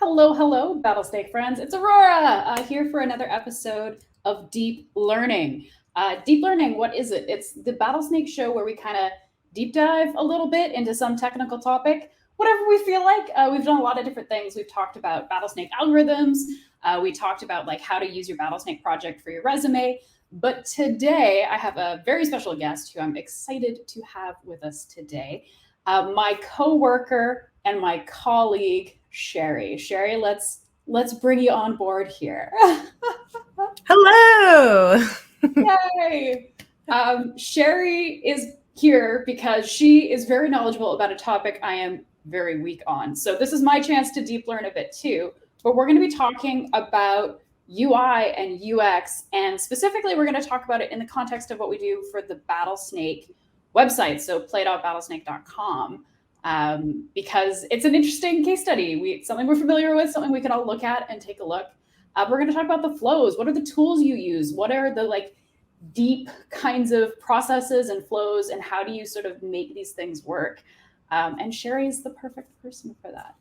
Hello, hello, Battlesnake friends. It's Aurora here for another episode of Deep Learning. Deep Learning, what is it? It's the Battlesnake show where we kind of deep dive a little bit into some technical topic, whatever we feel like. We've done a lot of different things. We've talked about Battlesnake algorithms. We talked about like how to use your Battlesnake project for your resume. But today I have a very special guest who I'm excited to have with us today. My coworker and my colleague Sherri. Sherri, let's bring you on board here. Hello. Yay! Sherri is here because she is very knowledgeable about a topic I am very weak on. So this is my chance to deep learn a bit too. But we're going to be talking about UI and UX, and specifically, we're going to talk about it in the context of what we do for the Battlesnake website, so play.battlesnake.com, because it's an interesting case study. Something we're familiar with, something we can all look at and take a look. We're going to talk about the flows. What are the tools you use? What are the like deep kinds of processes and flows, and how do you sort of make these things work? And Sherri is the perfect person for that.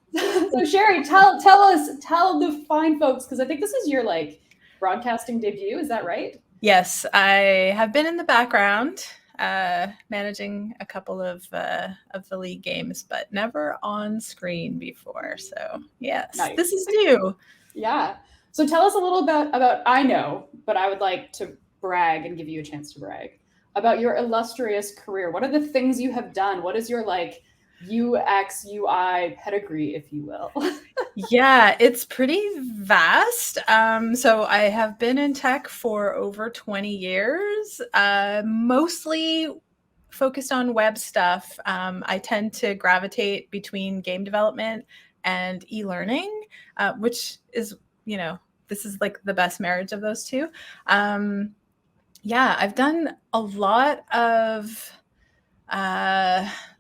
So Sherri, tell the fine folks, because I think this is your like broadcasting debut. Is that right? Yes, I have been in the background managing a couple of the league games, but never on screen before. So yes, nice. This is new. Yeah. So tell us a little about I know, but I would like to brag and give you a chance to brag about your illustrious career. What are the things you have done? What is your like UX, UI pedigree, if you will? Yeah, it's pretty vast. So I have been in tech for over 20 years, mostly focused on web stuff. I tend to gravitate between game development and e-learning, which is, this is like the best marriage of those two. Yeah, I've done a lot of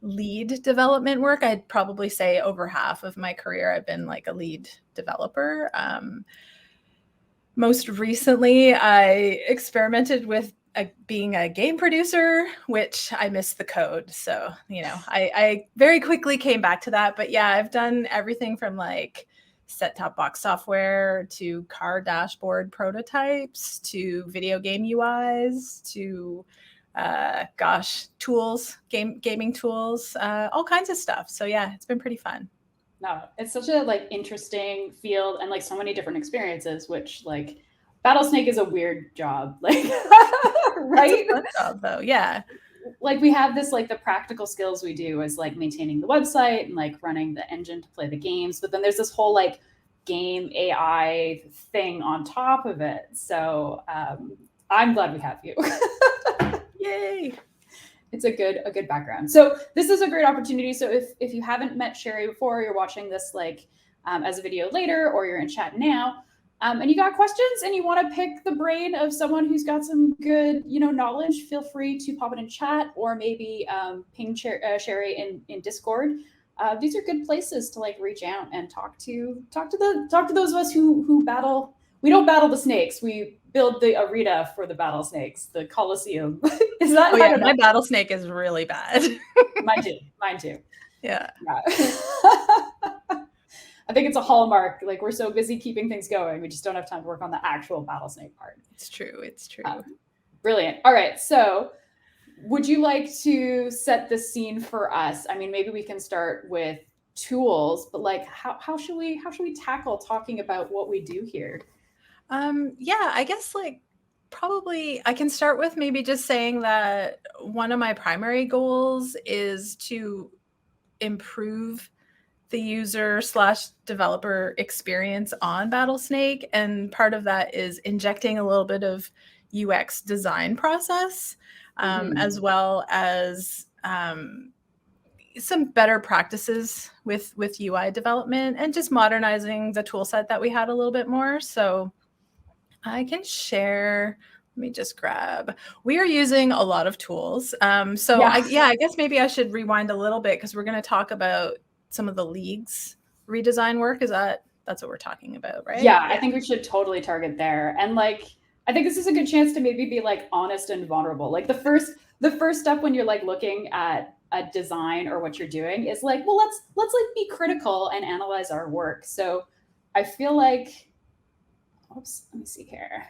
lead development work. I'd probably say over half of my career I've been like a lead developer. Most recently, I experimented with being a game producer, which I missed the code. So, I very quickly came back to that. But yeah, I've done everything from like set-top box software to car dashboard prototypes to video game UIs to tools, gaming tools, all kinds of stuff. So yeah, it's been pretty fun. No, it's such a like interesting field and like so many different experiences, which like Battlesnake is a weird job, like right? It's a fun job though, yeah. Like we have this like the practical skills we do is like maintaining the website and like running the engine to play the games, but then there's this whole like game AI thing on top of it. So I'm glad we have you. Yay. It's a good background. So this is a great opportunity. So if you haven't met Sherri before, you're watching this like as a video later, or you're in chat now, and you got questions and you want to pick the brain of someone who's got some good, knowledge, feel free to pop it in chat, or maybe ping Sherri in Discord. These are good places to like reach out and talk to those of us who battle. We don't battle the snakes. We build the arena for the battle snakes, the Coliseum. Is that? Oh, yeah, my Battlesnake is really bad. Mine too. Yeah. I think it's a hallmark. Like we're so busy keeping things going, we just don't have time to work on the actual Battlesnake part. It's true. Brilliant. All right. So would you like to set the scene for us? I mean, maybe we can start with tools, but like how should we tackle talking about what we do here? Yeah, I guess like probably I can start with maybe just saying that one of my primary goals is to improve the user/developer experience on Battlesnake. And part of that is injecting a little bit of UX design process, as well as some better practices with UI development and just modernizing the tool set that we had a little bit more. So I can share. Let me just grab. We are using a lot of tools. I guess maybe I should rewind a little bit because we're going to talk about some of the league's redesign work. That's what we're talking about, right? Yeah, I think we should totally target there. And like, I think this is a good chance to maybe be like honest and vulnerable. Like the first step when you're like looking at a design or what you're doing is like, well, let's like be critical and analyze our work. So I feel like, oops, let me see here.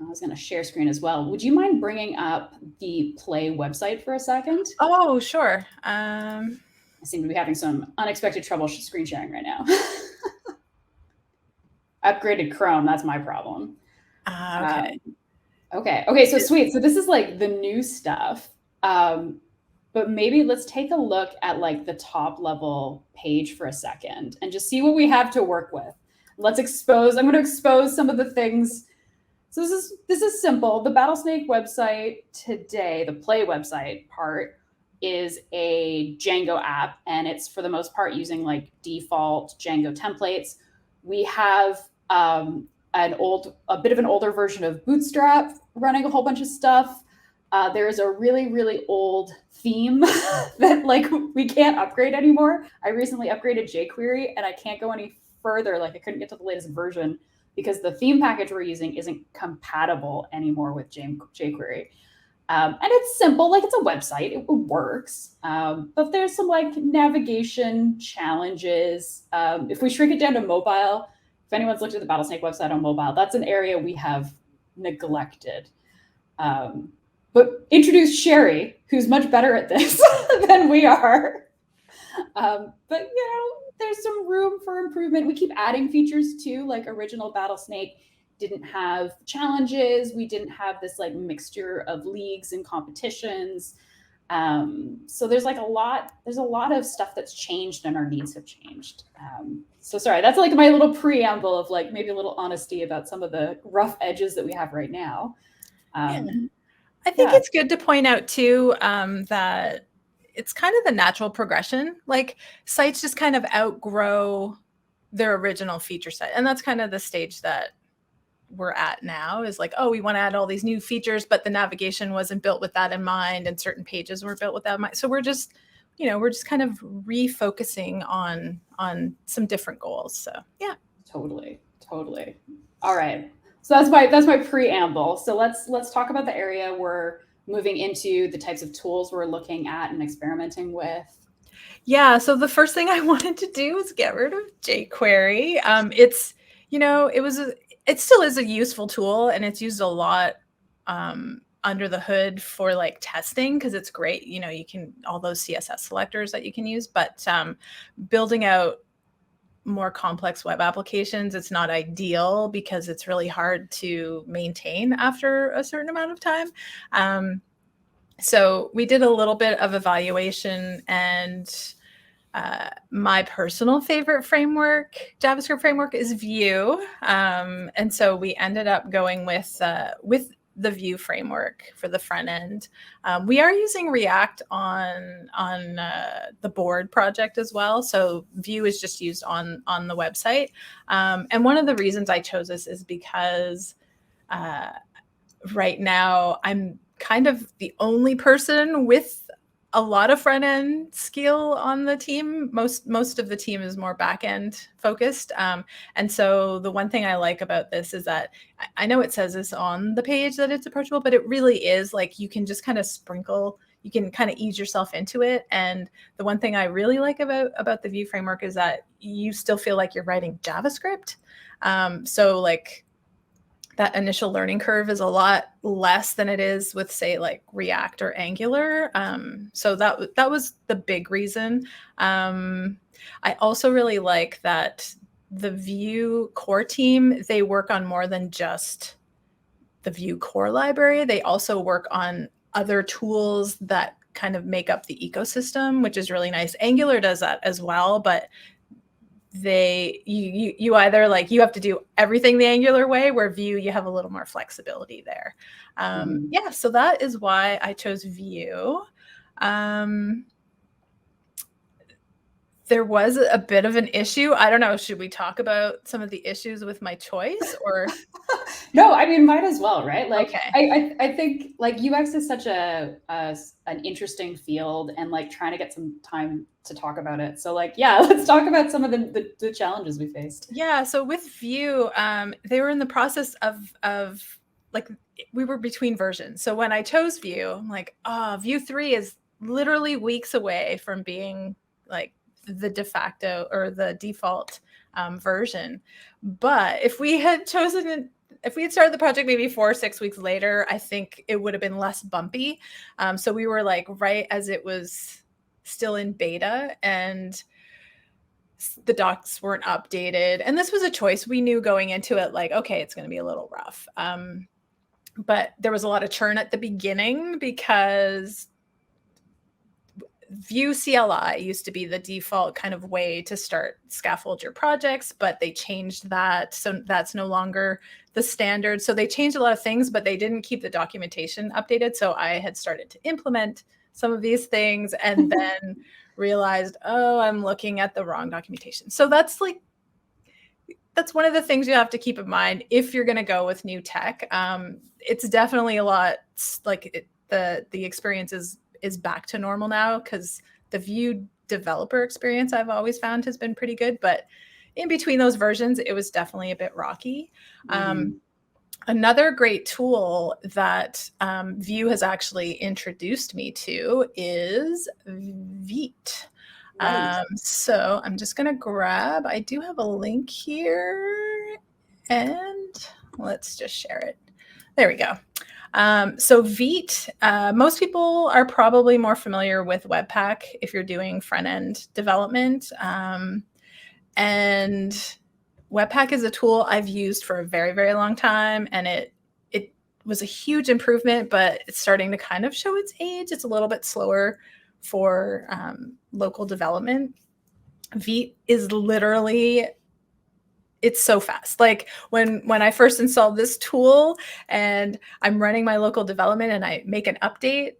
I was going to share screen as well. Would you mind bringing up the Play website for a second? Oh, sure. I seem to be having some unexpected trouble screen sharing right now. Upgraded Chrome, that's my problem. Okay. Okay, so sweet. So this is like the new stuff. But maybe let's take a look at like the top level page for a second and just see what we have to work with. I'm going to expose some of the things. So this is simple. The Battlesnake website today, the Play website part, is a Django app, and it's for the most part using like default Django templates. We have a bit of an older version of Bootstrap running a whole bunch of stuff. There is a really, really old theme that like we can't upgrade anymore. I recently upgraded jQuery and I can't go any further. Like I couldn't get to the latest version because the theme package we're using isn't compatible anymore with jQuery. And it's simple, like it's a website, it works. But there's some like navigation challenges. If we shrink it down to mobile, if anyone's looked at the Battlesnake website on mobile, that's an area we have neglected. But introduce Sherri, who's much better at this than we are. But there's some room for improvement. We keep adding features too, like original Battlesnake didn't have challenges. We didn't have this like mixture of leagues and competitions. So there's a lot of stuff that's changed and our needs have changed. So sorry, that's like my little preamble of like maybe a little honesty about some of the rough edges that we have right now. I think it's good to point out too that it's kind of the natural progression. Like sites just kind of outgrow their original feature set. And that's kind of the stage that we're at now is like, oh, we want to add all these new features, but the navigation wasn't built with that in mind and certain pages were built with that in mind. So we're just kind of refocusing on some different goals. So yeah. Totally. All right. So that's my preamble. So let's talk about the area we're moving into, the types of tools we're looking at and experimenting with. Yeah. So the first thing I wanted to do was get rid of jQuery. It still is a useful tool and it's used a lot under the hood for like testing because it's great. You can all those CSS selectors that you can use, but building out more complex web applications, it's not ideal because it's really hard to maintain after a certain amount of time. So we did a little bit of evaluation and my personal favorite JavaScript framework is Vue. And so we ended up going with the Vue framework for the front end. We are using React on the board project as well. So Vue is just used on the website. And one of the reasons I chose this is because right now I'm kind of the only person with a lot of front end skill on the team. Most of the team is more back end focused. And so the one thing I like about this is that I know it says this on the page that it's approachable, but it really is like you can just kind of you can kind of ease yourself into it. And the one thing I really like about the Vue framework is that you still feel like you're writing JavaScript. So like that initial learning curve is a lot less than it is with, say, like React or Angular. So that was the big reason. I also really like that the Vue core team, they work on more than just the Vue core library. They also work on other tools that kind of make up the ecosystem, which is really nice. Angular does that as well, but you either like you have to do everything the Angular way, where Vue you have a little more flexibility there. Yeah, so that is why I chose Vue. There was a bit of an issue. I don't know, should we talk about some of the issues with my choice or? No, I mean, might as well, right? Like, okay. I think like UX is such an interesting field, and like trying to get some time to talk about it. So like, yeah, let's talk about some of the challenges we faced. Yeah. So with Vue, they were in the process of like, we were between versions. So when I chose Vue, I'm like, Vue 3 is literally weeks away from being like the de facto or the default version. But if we had started the project maybe 4 or 6 weeks later, I think it would have been less bumpy. So we were like right as it was still in beta, and the docs weren't updated. And this was a choice. We knew going into it, like, okay, it's going to be a little rough. But there was a lot of churn at the beginning because Vue CLI used to be the default kind of way to start scaffold your projects, but they changed that. So that's no longer the standard. So they changed a lot of things, but they didn't keep the documentation updated. So I had started to implement some of these things and then realized, oh, I'm looking at the wrong documentation. So that's one of the things you have to keep in mind if you're going to go with new tech. It's definitely a lot like the experience is back to normal now, because the Vue developer experience I've always found has been pretty good, but in between those versions, it was definitely a bit rocky. Another great tool that Vue has introduced me to is Vite. Right. So I'm just going to I do have a link here, and let's just share it. There we go. So Vite, most people are probably more familiar with Webpack if you're doing front-end development. And Webpack is a tool I've used for a very, very long time, and it was a huge improvement, but it's starting to kind of show its age. It's a little bit slower for local development. Vite is literally, it's so fast. Like when I first installed this tool and I'm running my local development and I make an update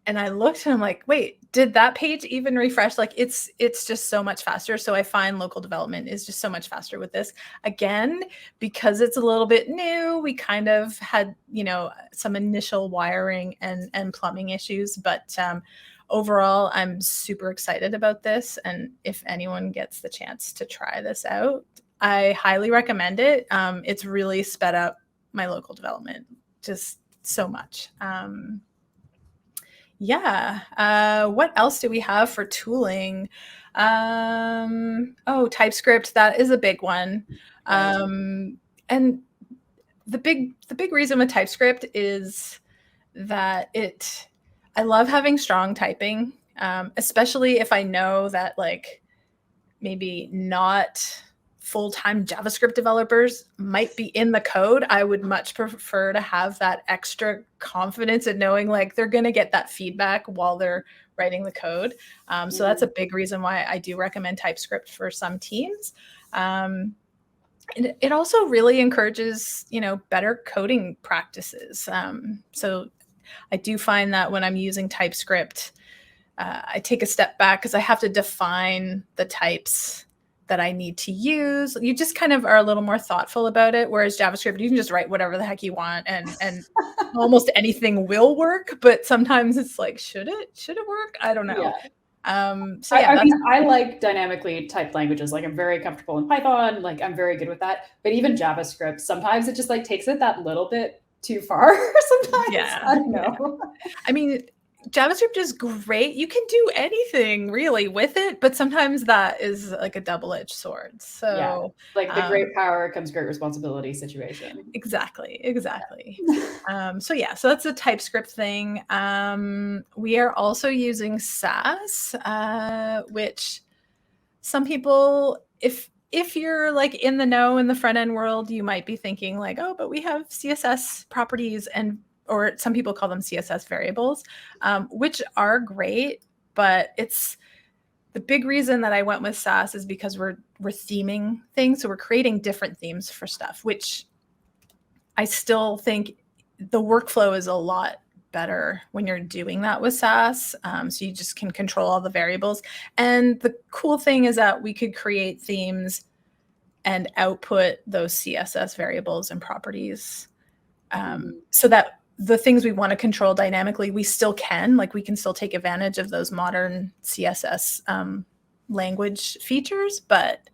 and I looked and I'm like, wait, did that page even refresh? Like it's just so much faster. So I find local development is just so much faster with this. Again, because it's a little bit new, we kind of had, some initial wiring and plumbing issues, but overall, I'm super excited about this. And if anyone gets the chance to try this out, I highly recommend it. It's really sped up my local development just so much. What else do we have for tooling? TypeScript, that is a big one. And the big reason with TypeScript is that I love having strong typing, especially if I know that like maybe not full-time JavaScript developers might be in the code. I would much prefer to have that extra confidence in knowing like they're going to get that feedback while they're writing the code. So that's a big reason why I do recommend TypeScript for some teams. And it also really encourages, better coding practices. So I do find that when I'm using TypeScript, I take a step back because I have to define the types that I need to use. You just kind of are a little more thoughtful about it. Whereas JavaScript, you can just write whatever the heck you want and almost anything will work. But sometimes it's like, should it work? I don't know. Yeah. I I like dynamically typed languages. Like I'm very comfortable in Python. Like I'm very good with that. But even JavaScript, sometimes it just like takes it that little bit too far. Sometimes I don't know. Yeah. I mean, JavaScript is great. You can do anything really with it, but sometimes that is like a double-edged sword. So like the great power comes great responsibility situation. Exactly. So that's a TypeScript thing. We are also using Sass, which some people, if you're like in the know in the front end world, you might be thinking like, oh, but we have CSS properties or some people call them CSS variables, which are great, but it's the big reason that I went with Sass is because we're theming things. So we're creating different themes for stuff, which I still think the workflow is a lot better when you're doing that with Sass. So you just can control all the variables. And the cool thing is that we could create themes and output those CSS variables and properties so that the things we want to control dynamically, we still can. Like we can still take advantage of those modern CSS language features, but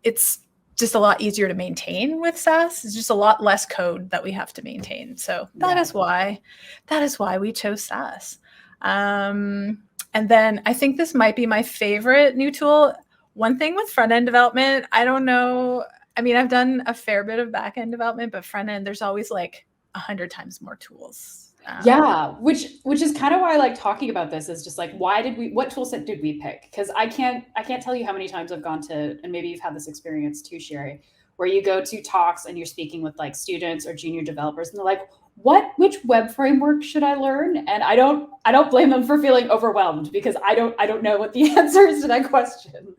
it's just a lot easier to maintain with Sass. It's just a lot less code that we have to maintain. So that is why we chose Sass. And then I think this might be my favorite new tool. One thing with front end development, I don't know. I mean, I've done a fair bit of back end development, but front end, there's always like 100 times more tools. Yeah, which is kind of why I like talking about this, is just like, what tool set did we pick? Because I can't tell you how many times I've gone to, and maybe you've had this experience too, Sherri, where you go to talks and you're speaking with like students or junior developers, and they're like, which web framework should I learn? And I don't blame them for feeling overwhelmed, because I don't know what the answer is to that question.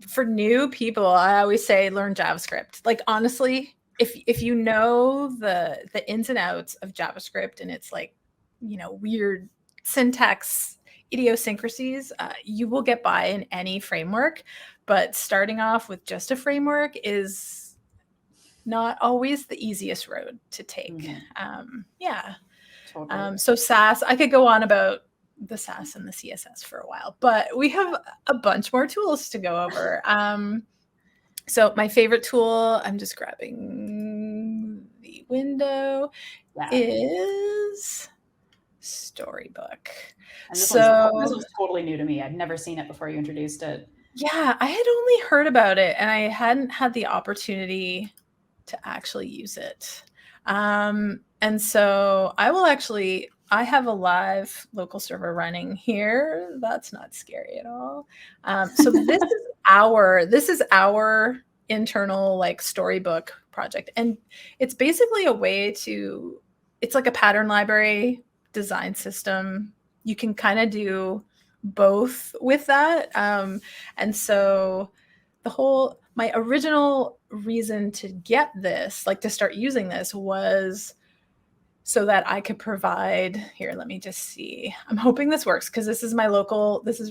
For new people, I always say learn JavaScript. Like, honestly, if you know the ins and outs of JavaScript and it's like, weird syntax idiosyncrasies, you will get by in any framework. But starting off with just a framework is not always the easiest road to take. Mm-hmm. Yeah. Totally. So SAS, I could go on about the SAS and the CSS for a while, but we have a bunch more tools to go over. So my favorite tool, I'm just grabbing the window, is Storybook. And this one's totally new to me. I'd never seen it before you introduced it. Yeah, I had only heard about it and I hadn't had the opportunity to actually use it. And so I have a live local server running here. That's not scary at all. So this is our internal like Storybook project. And it's basically a way it's like a pattern library design system. You can kind of do both with that. And so my original reason to get this, like to start using this, was so that I could provide, here, let me just see. I'm hoping this works because this is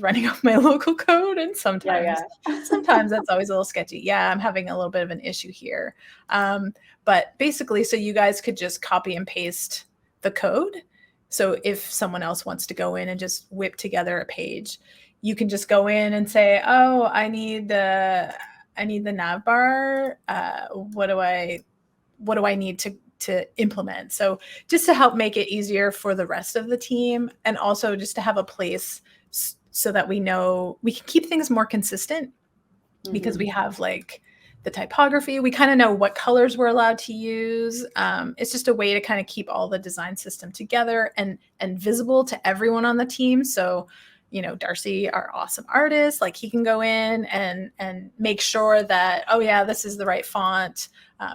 running off my local code. And sometimes that's always a little sketchy. Yeah, I'm having a little bit of an issue here. But basically, so you guys could just copy and paste the code. So if someone else wants to go in and just whip together a page, you can just go in and say, oh, I need the nav bar. What do I need to implement? So just to help make it easier for the rest of the team, and also just to have a place so that we know we can keep things more consistent, because we have like the typography, we kind of know what colors we're allowed to use. It's just a way to kind of keep all the design system together and visible to everyone on the team. So Darcy, our awesome artist, like he can go in and make sure that, oh yeah, this is the right font.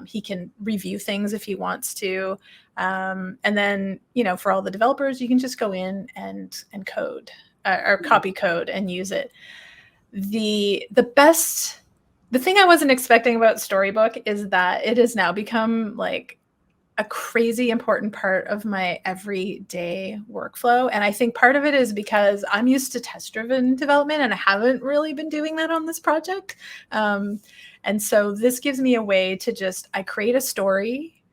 He can review things if he wants to. And then, for all the developers, you can just go in and code or copy code and use it. The thing I wasn't expecting about Storybook is that it has now become like a crazy important part of my everyday workflow. And I think part of it is because I'm used to test-driven development and I haven't really been doing that on this project. And so this gives me a way to I create a story.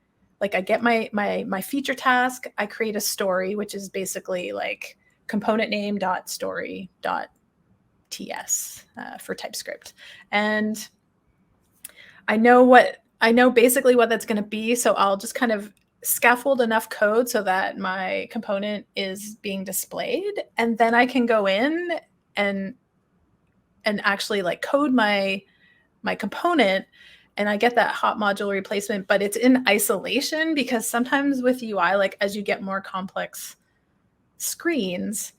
Like I get my feature task, I create a story, which is basically like component name .story .ts for TypeScript. And I know basically what that's going to be. So I'll just kind of scaffold enough code so that my component is being displayed. And then I can go in and actually like code my component, and I get that hot module replacement, but it's in isolation, because sometimes with UI, like as you get more complex screens,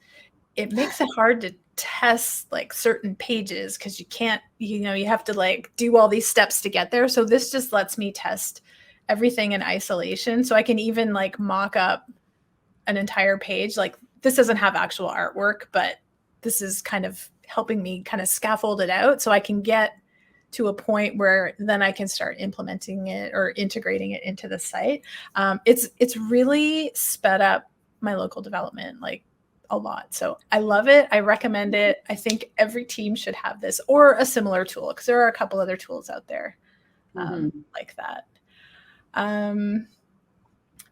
it makes it hard to test like certain pages because you can't, you have to like do all these steps to get there. So this just lets me test everything in isolation. So I can even like mock up an entire page. Like this doesn't have actual artwork, but this is kind of helping me kind of scaffold it out so I can get to a point where then I can start implementing it or integrating it into the site. It's really sped up my local development like a lot. So I love it. I recommend it. I think every team should have this or a similar tool, because there are a couple other tools out there like that.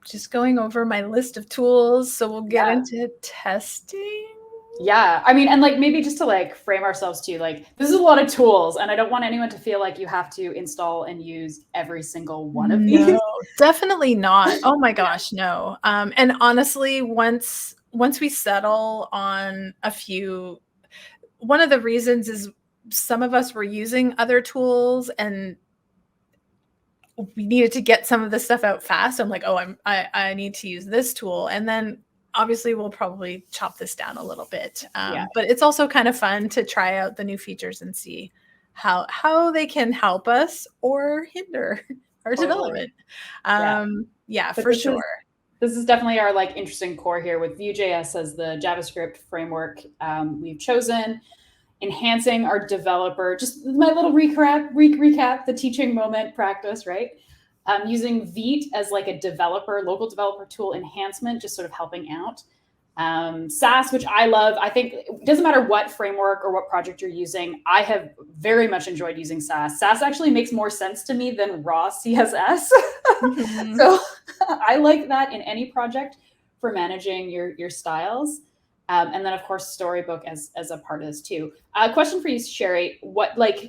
Just going over my list of tools. So we'll get into testing. Yeah. I mean, and like maybe just to like frame ourselves too, like this is a lot of tools, and I don't want anyone to feel like you have to install and use every single one of these. No, definitely not. Oh my gosh, no. And honestly, once we settle on a few, one of the reasons is some of us were using other tools and we needed to get some of the stuff out fast. I'm like, oh, I need to use this tool. And then obviously we'll probably chop this down a little bit. But it's also kind of fun to try out the new features and see how they can help us or hinder our development. Yeah, for sure. This is definitely our like interesting core here with Vue.js as the JavaScript framework we've chosen. Enhancing our developer, just my little recap, the teaching moment practice, right? Using Vite as like a local developer tool enhancement, just sort of helping out. Sass, which I love. I think it doesn't matter what framework or what project you're using. I have very much enjoyed using Sass. Sass actually makes more sense to me than raw CSS. So I like that in any project for managing your styles. And then, of course, Storybook as a part of this too. Question for you, Sherri.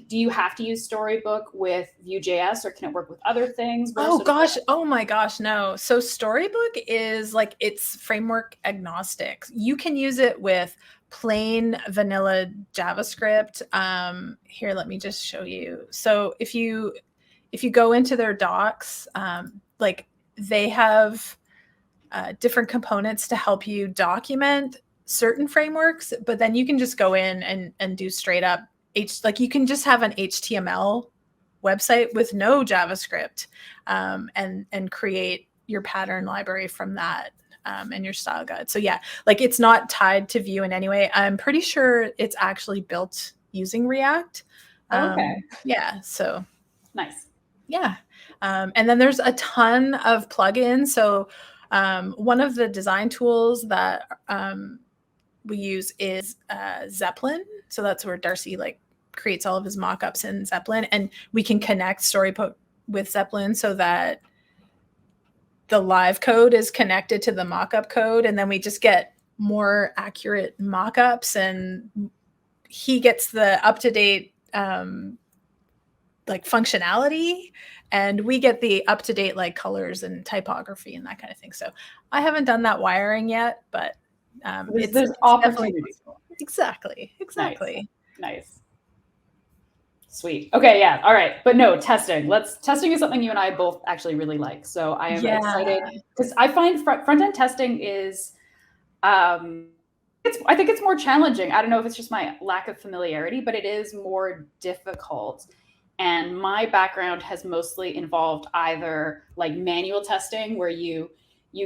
Do you have to use Storybook with Vue.js, or can it work with other things? Oh my gosh, no. So Storybook is like, it's framework agnostic. You can use it with plain vanilla JavaScript. Here, let me just show you. So if you go into their docs, like they have different components to help you document certain frameworks, but then you can just go in and do straight up you can just have an HTML website with no JavaScript, and create your pattern library from that, and your style guide. So yeah, like it's not tied to Vue in any way. I'm pretty sure it's actually built using React. Okay. Yeah. So nice. Yeah. And then there's a ton of plugins. So one of the design tools that we use is Zeppelin. So that's where Darcy like creates all of his mockups in Zeppelin, and we can connect Storybook with Zeppelin so that the live code is connected to the mockup code, and then we just get more accurate mockups, and he gets the up-to-date like functionality, and we get the up-to-date like colors and typography and that kind of thing. So I haven't done that wiring yet, but there's opportunities. Exactly. Nice. Sweet. Okay, yeah. All right. But no, testing is something you and I both actually really like. So I am excited because I find front-end testing is I think it's more challenging. I don't know if it's just my lack of familiarity, but it is more difficult. And my background has mostly involved either like manual testing, where you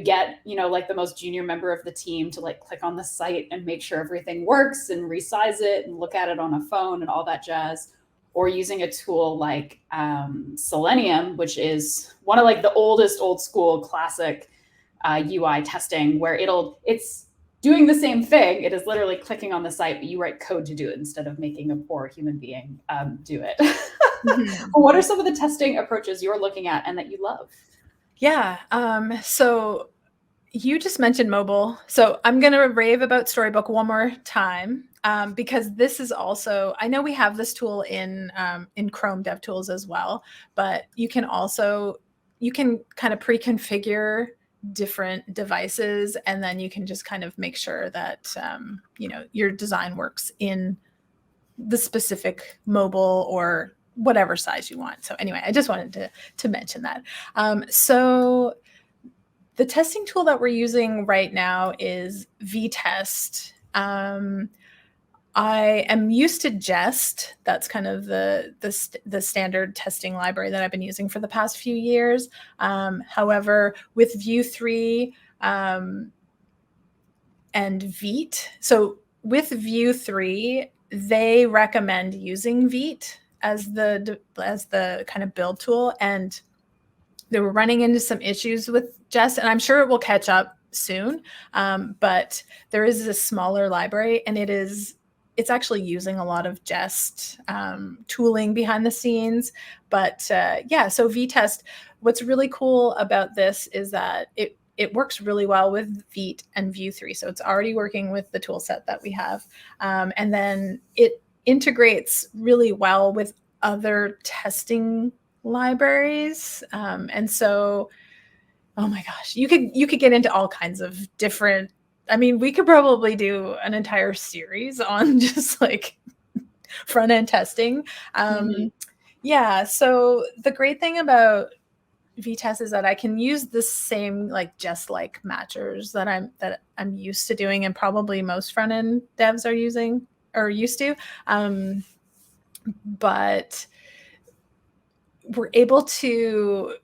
get, like the most junior member of the team to like click on the site and make sure everything works and resize it and look at it on a phone and all that jazz, or using a tool like Selenium, which is one of like the old school classic UI testing, where it's doing the same thing. It is literally clicking on the site, but you write code to do it instead of making a poor human being do it. What are some of the testing approaches you're looking at and that you love? Yeah. So you just mentioned mobile. So I'm going to rave about Storybook one more time, because this is also, I know we have this tool in Chrome DevTools as well, but you can kind of pre-configure different devices, and then you can just kind of make sure that, your design works in the specific mobile or whatever size you want. So anyway, I just wanted to mention that. So the testing tool that we're using right now is vtest. I am used to Jest. That's kind of the standard testing library that I've been using for the past few years. However, with Vue 3 and Vite, so with Vue 3, they recommend using Vite as the kind of build tool, and they were running into some issues with Jest, and I'm sure it will catch up soon. But there is a smaller library, and it's actually using a lot of Jest tooling behind the scenes. But so vtest, what's really cool about this is that it works really well with Vite and Vue 3. So it's already working with the tool set that we have. And then it integrates really well with other testing libraries. And so, oh my gosh, you could get into all kinds of different, I mean, we could probably do an entire series on just like front-end testing. Yeah, so the great thing about VTest is that I can use the same like just like matchers that I'm used to doing, and probably most front-end devs are using or used to. But we're able to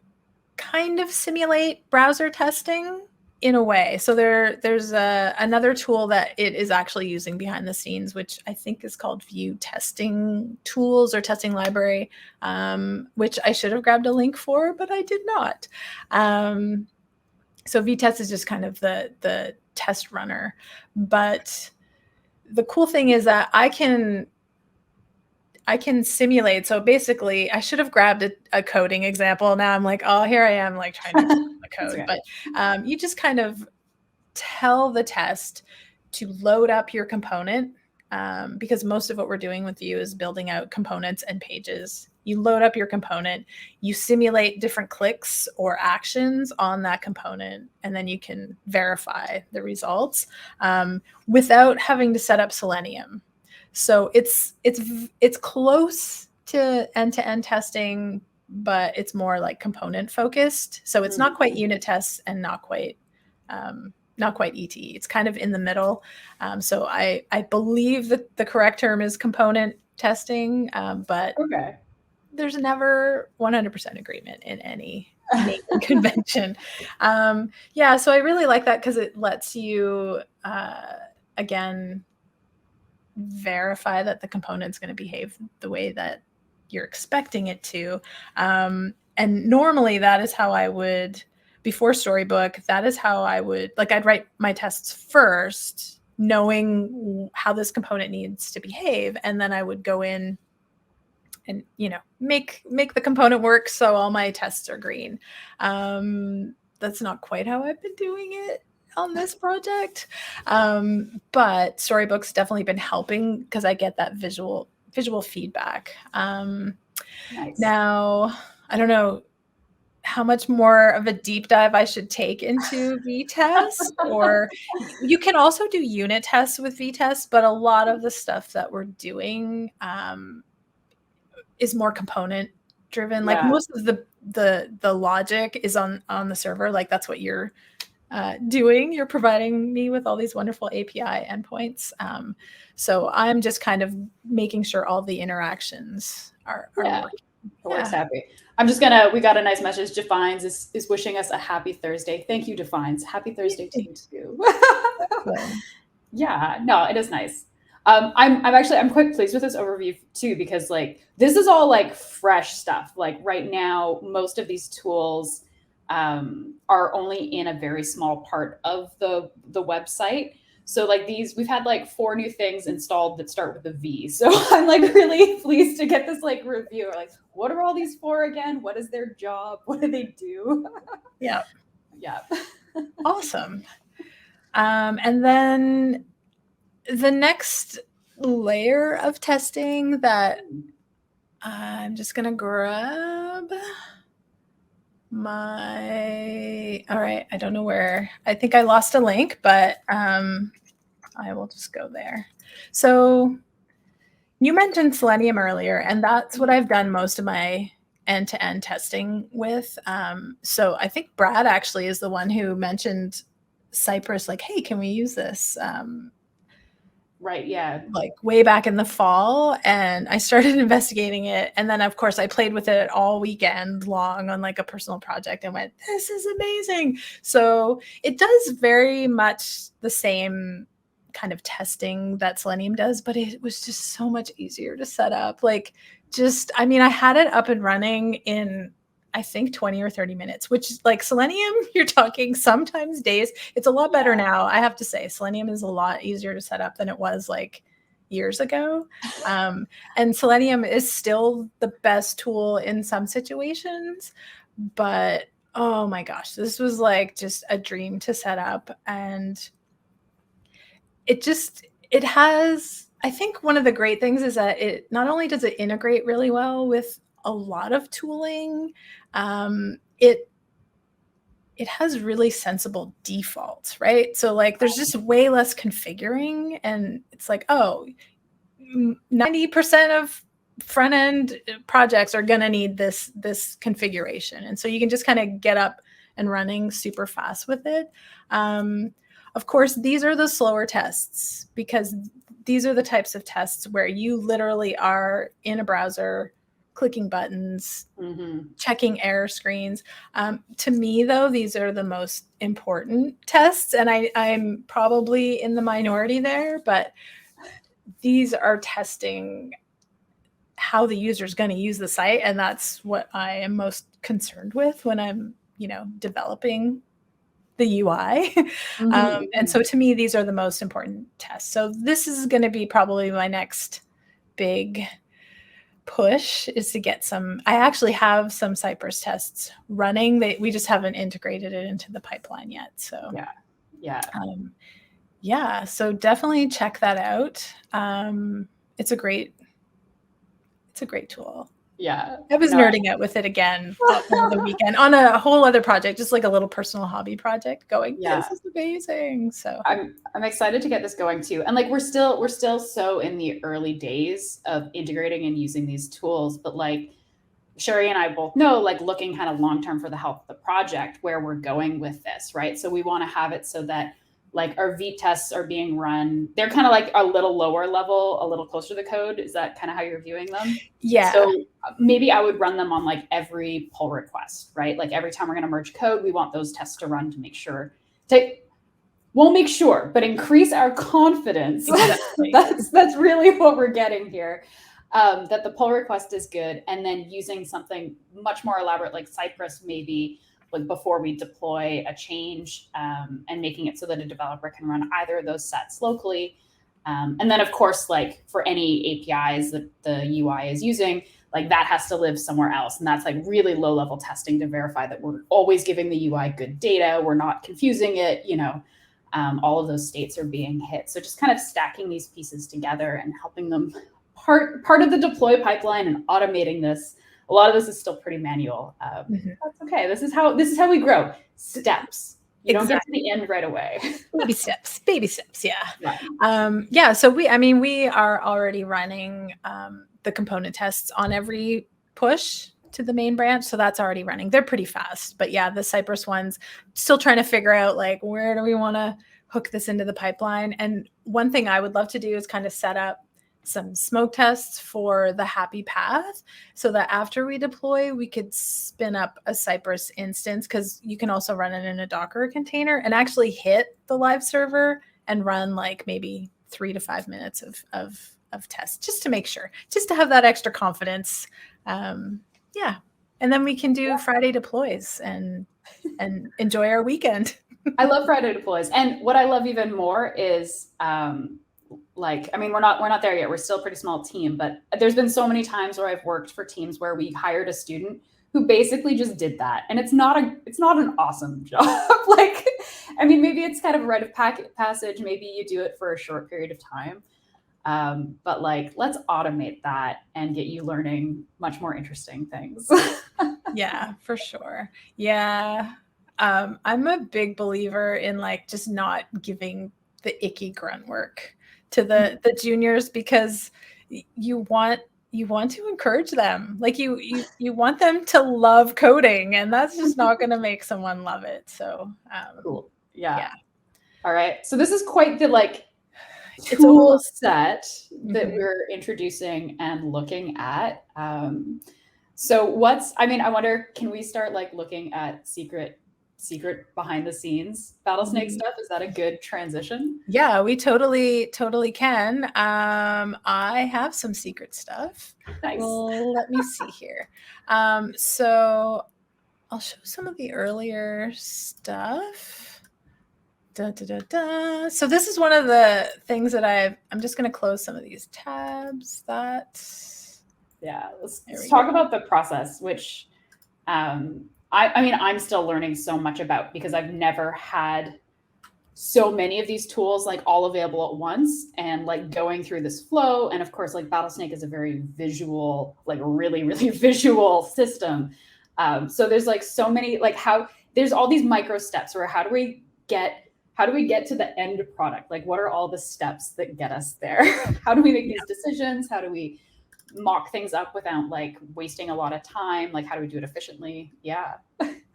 kind of simulate browser testing in a way. So there's another tool that it is actually using behind the scenes, which I think is called View Testing Tools or Testing Library, which I should have grabbed a link for, but I did not. So VTest is just kind of the test runner. But the cool thing is that I can simulate. So basically, I should have grabbed a coding example. Now I'm like, oh, here I am, like trying to the code. Okay. But you just kind of tell the test to load up your component, because most of what we're doing with you is building out components and pages. You load up your component, you simulate different clicks or actions on that component, and then you can verify the results without having to set up Selenium. So it's close to end-to-end testing, but it's more like component focused. So it's not quite unit tests and not quite ET. It's kind of in the middle. So I believe that the correct term is component testing, but there's never 100% agreement in any naming convention. Yeah, so I really like that because it lets you, again, verify that the component's going to behave the way that you're expecting it to. And normally that is how I would, before Storybook, that is how I would, like I'd write my tests first, knowing how this component needs to behave. And then I would go in and, make the component work so all my tests are green. That's not quite how I've been doing it on this project. But Storybook's definitely been helping because I get that visual feedback. Nice. Now, I don't know how much more of a deep dive I should take into VTest, or you can also do unit tests with VTest, but a lot of the stuff that we're doing is more component driven. Like most of the logic is on the server. Like that's what you're doing. You're providing me with all these wonderful API endpoints. So I'm just kind of making sure all the interactions are working. It works happy. We got a nice message. Defines is wishing us a happy Thursday. Thank you, Defines. Happy Thursday to you too. Yeah, no, it is nice. I'm quite pleased with this overview too, because like this is all like fresh stuff. Like right now, most of these tools are only in a very small part of the website. So like we've had like 4 new things installed that start with a V. So I'm like really pleased to get this like review. Like, what are all these for again? What is their job? What do they do? Yeah. Yeah. Awesome. And then the next layer of testing that I'm just going to grab all right, I don't know where. I think I lost a link, but I will just go there. So you mentioned Selenium earlier, and that's what I've done most of my end-to-end testing with. So I think Brad actually is the one who mentioned Cypress, like, hey, can we use this? Right, yeah. Like way back in the fall, and I started investigating it. And then of course I played with it all weekend long on like a personal project and went, this is amazing. So it does very much the same kind of testing that Selenium does, but it was just so much easier to set up. Like I had it up and running in I think 20 or 30 minutes, which is like Selenium, you're talking sometimes days. It's a lot better now. I have to say Selenium is a lot easier to set up than it was like years ago. And Selenium is still the best tool in some situations, but oh my gosh, this was like just a dream to set up. And it has, I think one of the great things is that it not only does it integrate really well with a lot of tooling, it has really sensible defaults, right? So like there's just way less configuring, and it's like, oh, 90% of front end projects are going to need this configuration. And so you can just kind of get up and running super fast with it. Of course, these are the slower tests because these are the types of tests where you literally are in a browser, clicking buttons, checking error screens. To me, though, these are the most important tests, and I'm probably in the minority there, but these are testing how the user is going to use the site, and that's what I am most concerned with when I'm, developing the UI. And so to me, these are the most important tests. So this is going to be probably my next big push, is to get some. I actually have some Cypress tests running. We just haven't integrated it into the pipeline yet. So yeah. So definitely check that out. It's a great tool. Yeah. I was nerding out with it again over the weekend on a whole other project, just like a little personal hobby project going, this is amazing. So I'm excited to get this going too. And like, we're still so in the early days of integrating and using these tools, but like Sherri and I both know, like looking kind of long-term for the health of the project, where we're going with this, right? So we want to have it so that like our V tests are being run. They're kind of like a little lower level, a little closer to the code. Is that kind of how you're viewing them? Yeah. So maybe I would run them on like every pull request, right? Like every time we're going to merge code, we want those tests to run to make sure won't make sure, but increase our confidence. Exactly. that's really what we're getting here. That the pull request is good. And then using something much more elaborate like Cypress, maybe like before we deploy a change, and making it so that a developer can run either of those sets locally. And then of course, like for any APIs that the UI is using, like that has to live somewhere else. And that's like really low level testing to verify that we're always giving the UI good data. We're not confusing it, all of those states are being hit. So just kind of stacking these pieces together and helping them part of the deploy pipeline and automating this. A lot of this is still pretty manual. That's okay. This is how we grow. Steps. You don't get to the end right away. Baby steps. Yeah. So we are already running the component tests on every push to the main branch. So that's already running. They're pretty fast, but yeah, the Cypress ones, still trying to figure out like, where do we want to hook this into the pipeline? And one thing I would love to do is kind of set up some smoke tests for the happy path so that after we deploy, we could spin up a Cypress instance, because you can also run it in a Docker container and actually hit the live server and run like maybe 3 to 5 minutes of tests, just to make sure, just to have that extra confidence. Yeah. And then we can do Friday deploys and enjoy our weekend. I love Friday deploys. And what I love even more is, we're not there yet. We're still a pretty small team, but there's been so many times where I've worked for teams where we hired a student who basically just did that. And it's not an awesome job. Maybe it's kind of a rite of passage. Maybe you do it for a short period of time. But like, let's automate that and get you learning much more interesting things. Yeah, for sure. Yeah. I'm a big believer in like just not giving the icky grunt work to the juniors, because you want to encourage them. Like you want them to love coding, and that's just not going to make someone love it. So cool. Yeah. All right. So this is quite the it's a whole set that we're introducing and looking at. So I wonder, can we start like looking at secret behind the scenes Battlesnake stuff? Is that a good transition? Yeah, we totally can. I have some secret stuff. Nice. Well, let me see here. So I'll show some of the earlier stuff. So this is one of the things that I'm just going to close some of these tabs. Let's talk about the process, which I'm still learning so much about, because I've never had so many of these tools like all available at once, and like going through this flow. And of course, like Battlesnake is a very visual, like really, really visual system. So there's like so many, like there's all these micro steps where how do how do we get to the end product? Like, what are all the steps that get us there? How do we make these decisions? How do we mock things up without like wasting a lot of time? Like, how do we do it efficiently? Yeah.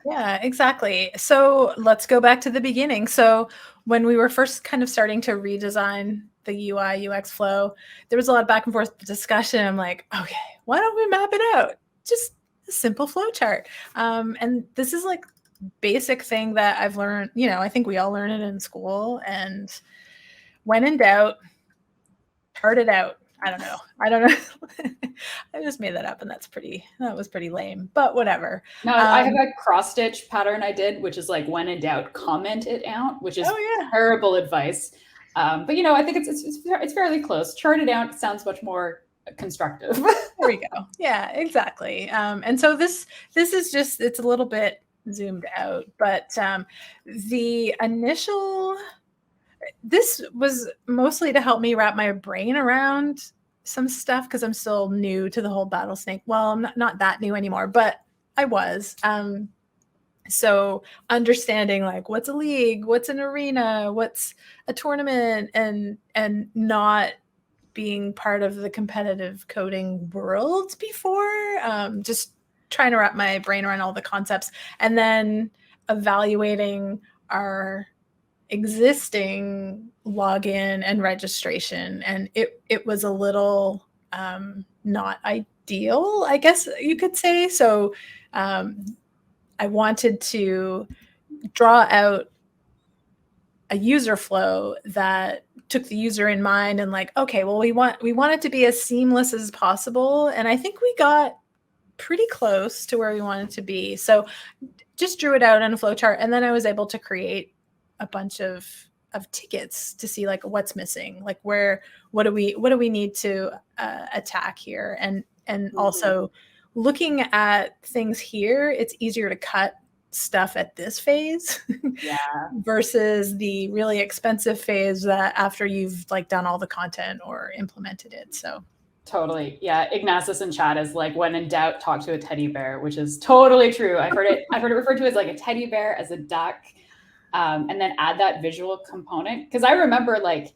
Yeah, exactly. So let's go back to the beginning. So when we were first kind of starting to redesign the UI UX flow, there was a lot of back and forth discussion. I'm like, okay, why don't we map it out? Just a simple flow chart. And this is like basic thing that I've learned, I think we all learn it in school. And when in doubt, chart it out. I don't know. I just made that up, and that was pretty lame, but whatever. No, I have a cross stitch pattern I did, which is like, when in doubt, comment it out, which is terrible advice. But I think it's fairly close. Chart it out sounds much more constructive. There we go. Yeah, exactly. And so this is just, it's a little bit zoomed out, but the initial, this was mostly to help me wrap my brain around some stuff, because I'm still new to the whole Battlesnake. Well, I'm not that new anymore, but I was. So understanding like, what's a league, what's an arena, what's a tournament, and not being part of the competitive coding world before, just trying to wrap my brain around all the concepts, and then evaluating our existing login and registration. And it was a little not ideal, I guess you could say. So I wanted to draw out a user flow that took the user in mind, and like, okay, well, we want it to be as seamless as possible. And I think we got pretty close to where we wanted to be. So just drew it out in a flow chart, and then I was able to create a bunch of tickets to see like what's missing, like what do we need to attack here, and also looking at things here, it's easier to cut stuff at this phase versus the really expensive phase that after you've like done all the content or implemented it. So totally. Yeah. Ignatius in chat is like, when in doubt, talk to a teddy bear, which is totally true. I've heard it referred to as like a teddy bear, as a duck, and then add that visual component. Because I remember like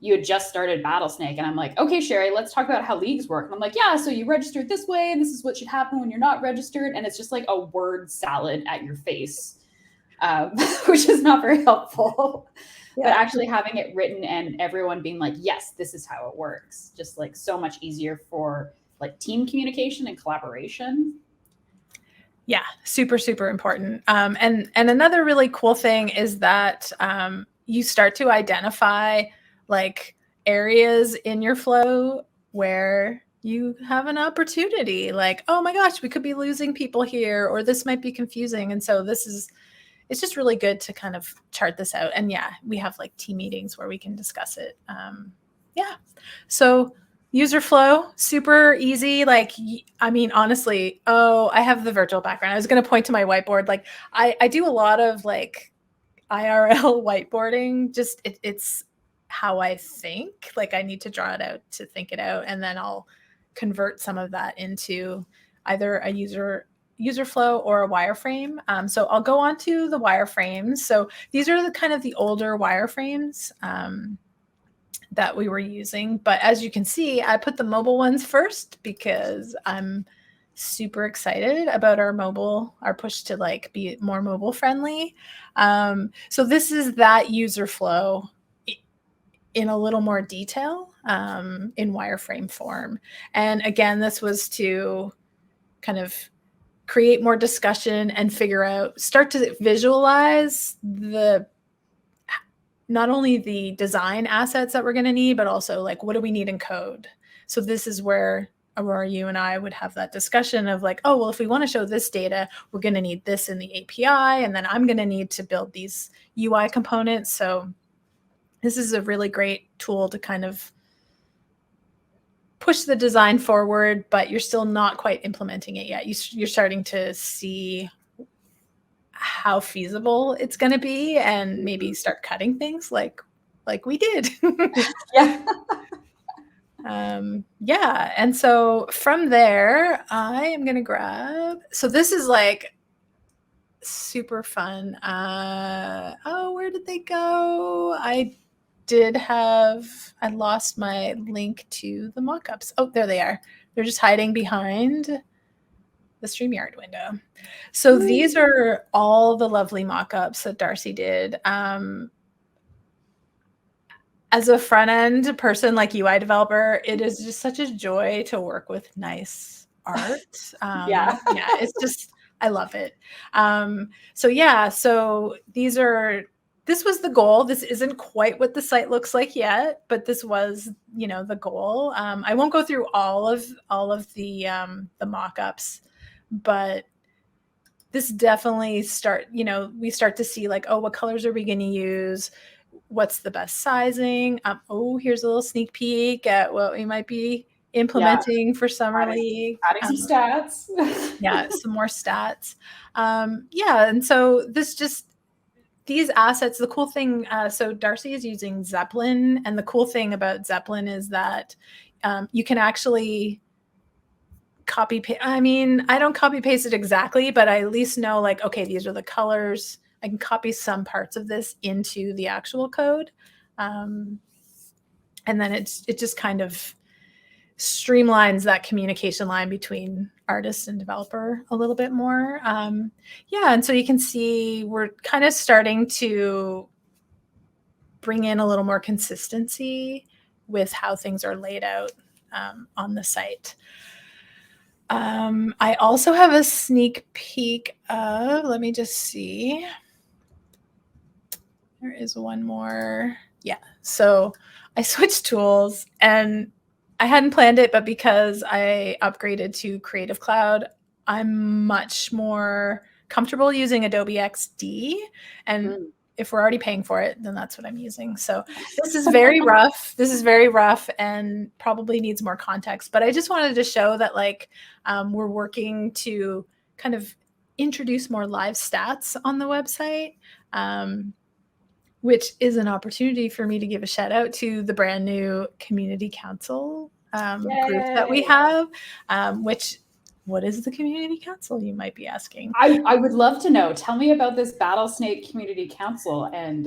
you had just started Battlesnake, and I'm like, okay, Sherri, let's talk about how leagues work. And I'm like, yeah, so you registered this way, and this is what should happen when you're not registered. And it's just like a word salad at your face, which is not very helpful. Yeah. But actually having it written and everyone being like, yes, this is how it works, just like so much easier for like team communication and collaboration. Yeah, super, super important. And another really cool thing is that you start to identify like areas in your flow where you have an opportunity, like, oh my gosh, we could be losing people here, or this might be confusing. And so it's just really good to kind of chart this out. And yeah, we have like team meetings where we can discuss it. So user flow, super easy. Like, I mean, honestly, I have the virtual background. I was going to point to my whiteboard. Like I do a lot of like IRL whiteboarding. Just it's how I think. Like I need to draw it out to think it out. And then I'll convert some of that into either a user flow or a wireframe. So I'll go on to the wireframes. So these are the kind of the older wireframes that we were using. But as you can see, I put the mobile ones first because I'm super excited about our push to like be more mobile friendly. So this is that user flow in a little more detail in wireframe form. And again, this was to kind of create more discussion and start to visualize not only the design assets that we're going to need, but also like, what do we need in code? So this is where Aurora, you and I would have that discussion of like, oh, well, if we want to show this data, we're going to need this in the API, and then I'm going to need to build these UI components. So this is a really great tool to kind of push the design forward, but you're still not quite implementing it yet. You're starting to see how feasible it's going to be, and maybe start cutting things like we did. Yeah. Yeah. And so from there, I am going to grab, so this is like super fun. Oh, where did they go? I lost my link to the mockups. Oh, there they are. They're just hiding behind the StreamYard window. So these are all the lovely mockups that Darcy did. As a front end person, like UI developer, it is just such a joy to work with nice art. Yeah. It's just, I love it. So this was the goal. This isn't quite what the site looks like yet, but this was, the goal. I won't go through all of the mock-ups, but this definitely we start to see like, oh, what colors are we going to use? What's the best sizing? Here's a little sneak peek at what we might be implementing for Summer League. Adding some stats. Some more stats. And so these assets, the cool thing, so Darcy is using Zeppelin, and the cool thing about Zeppelin is that you can actually copy paste. I mean, I don't copy paste it exactly, but I at least know like, okay, these are the colors. I can copy some parts of this into the actual code. And then it just kind of streamlines that communication line between artist and developer a little bit more. And so you can see we're kind of starting to bring in a little more consistency with how things are laid out on the site. I also have a sneak peek of, let me just see. There is one more. Yeah. So I switched tools, and I hadn't planned it, but because I upgraded to Creative Cloud, I'm much more comfortable using Adobe Xd. And if we're already paying for it, then that's what I'm using. So this is very rough. This is very rough and probably needs more context. But I just wanted to show that like we're working to kind of introduce more live stats on the website. Which is an opportunity for me to give a shout out to the brand new community council group that we have, what is the community council, you might be asking? I would love to know. Tell me about this Battlesnake community council, and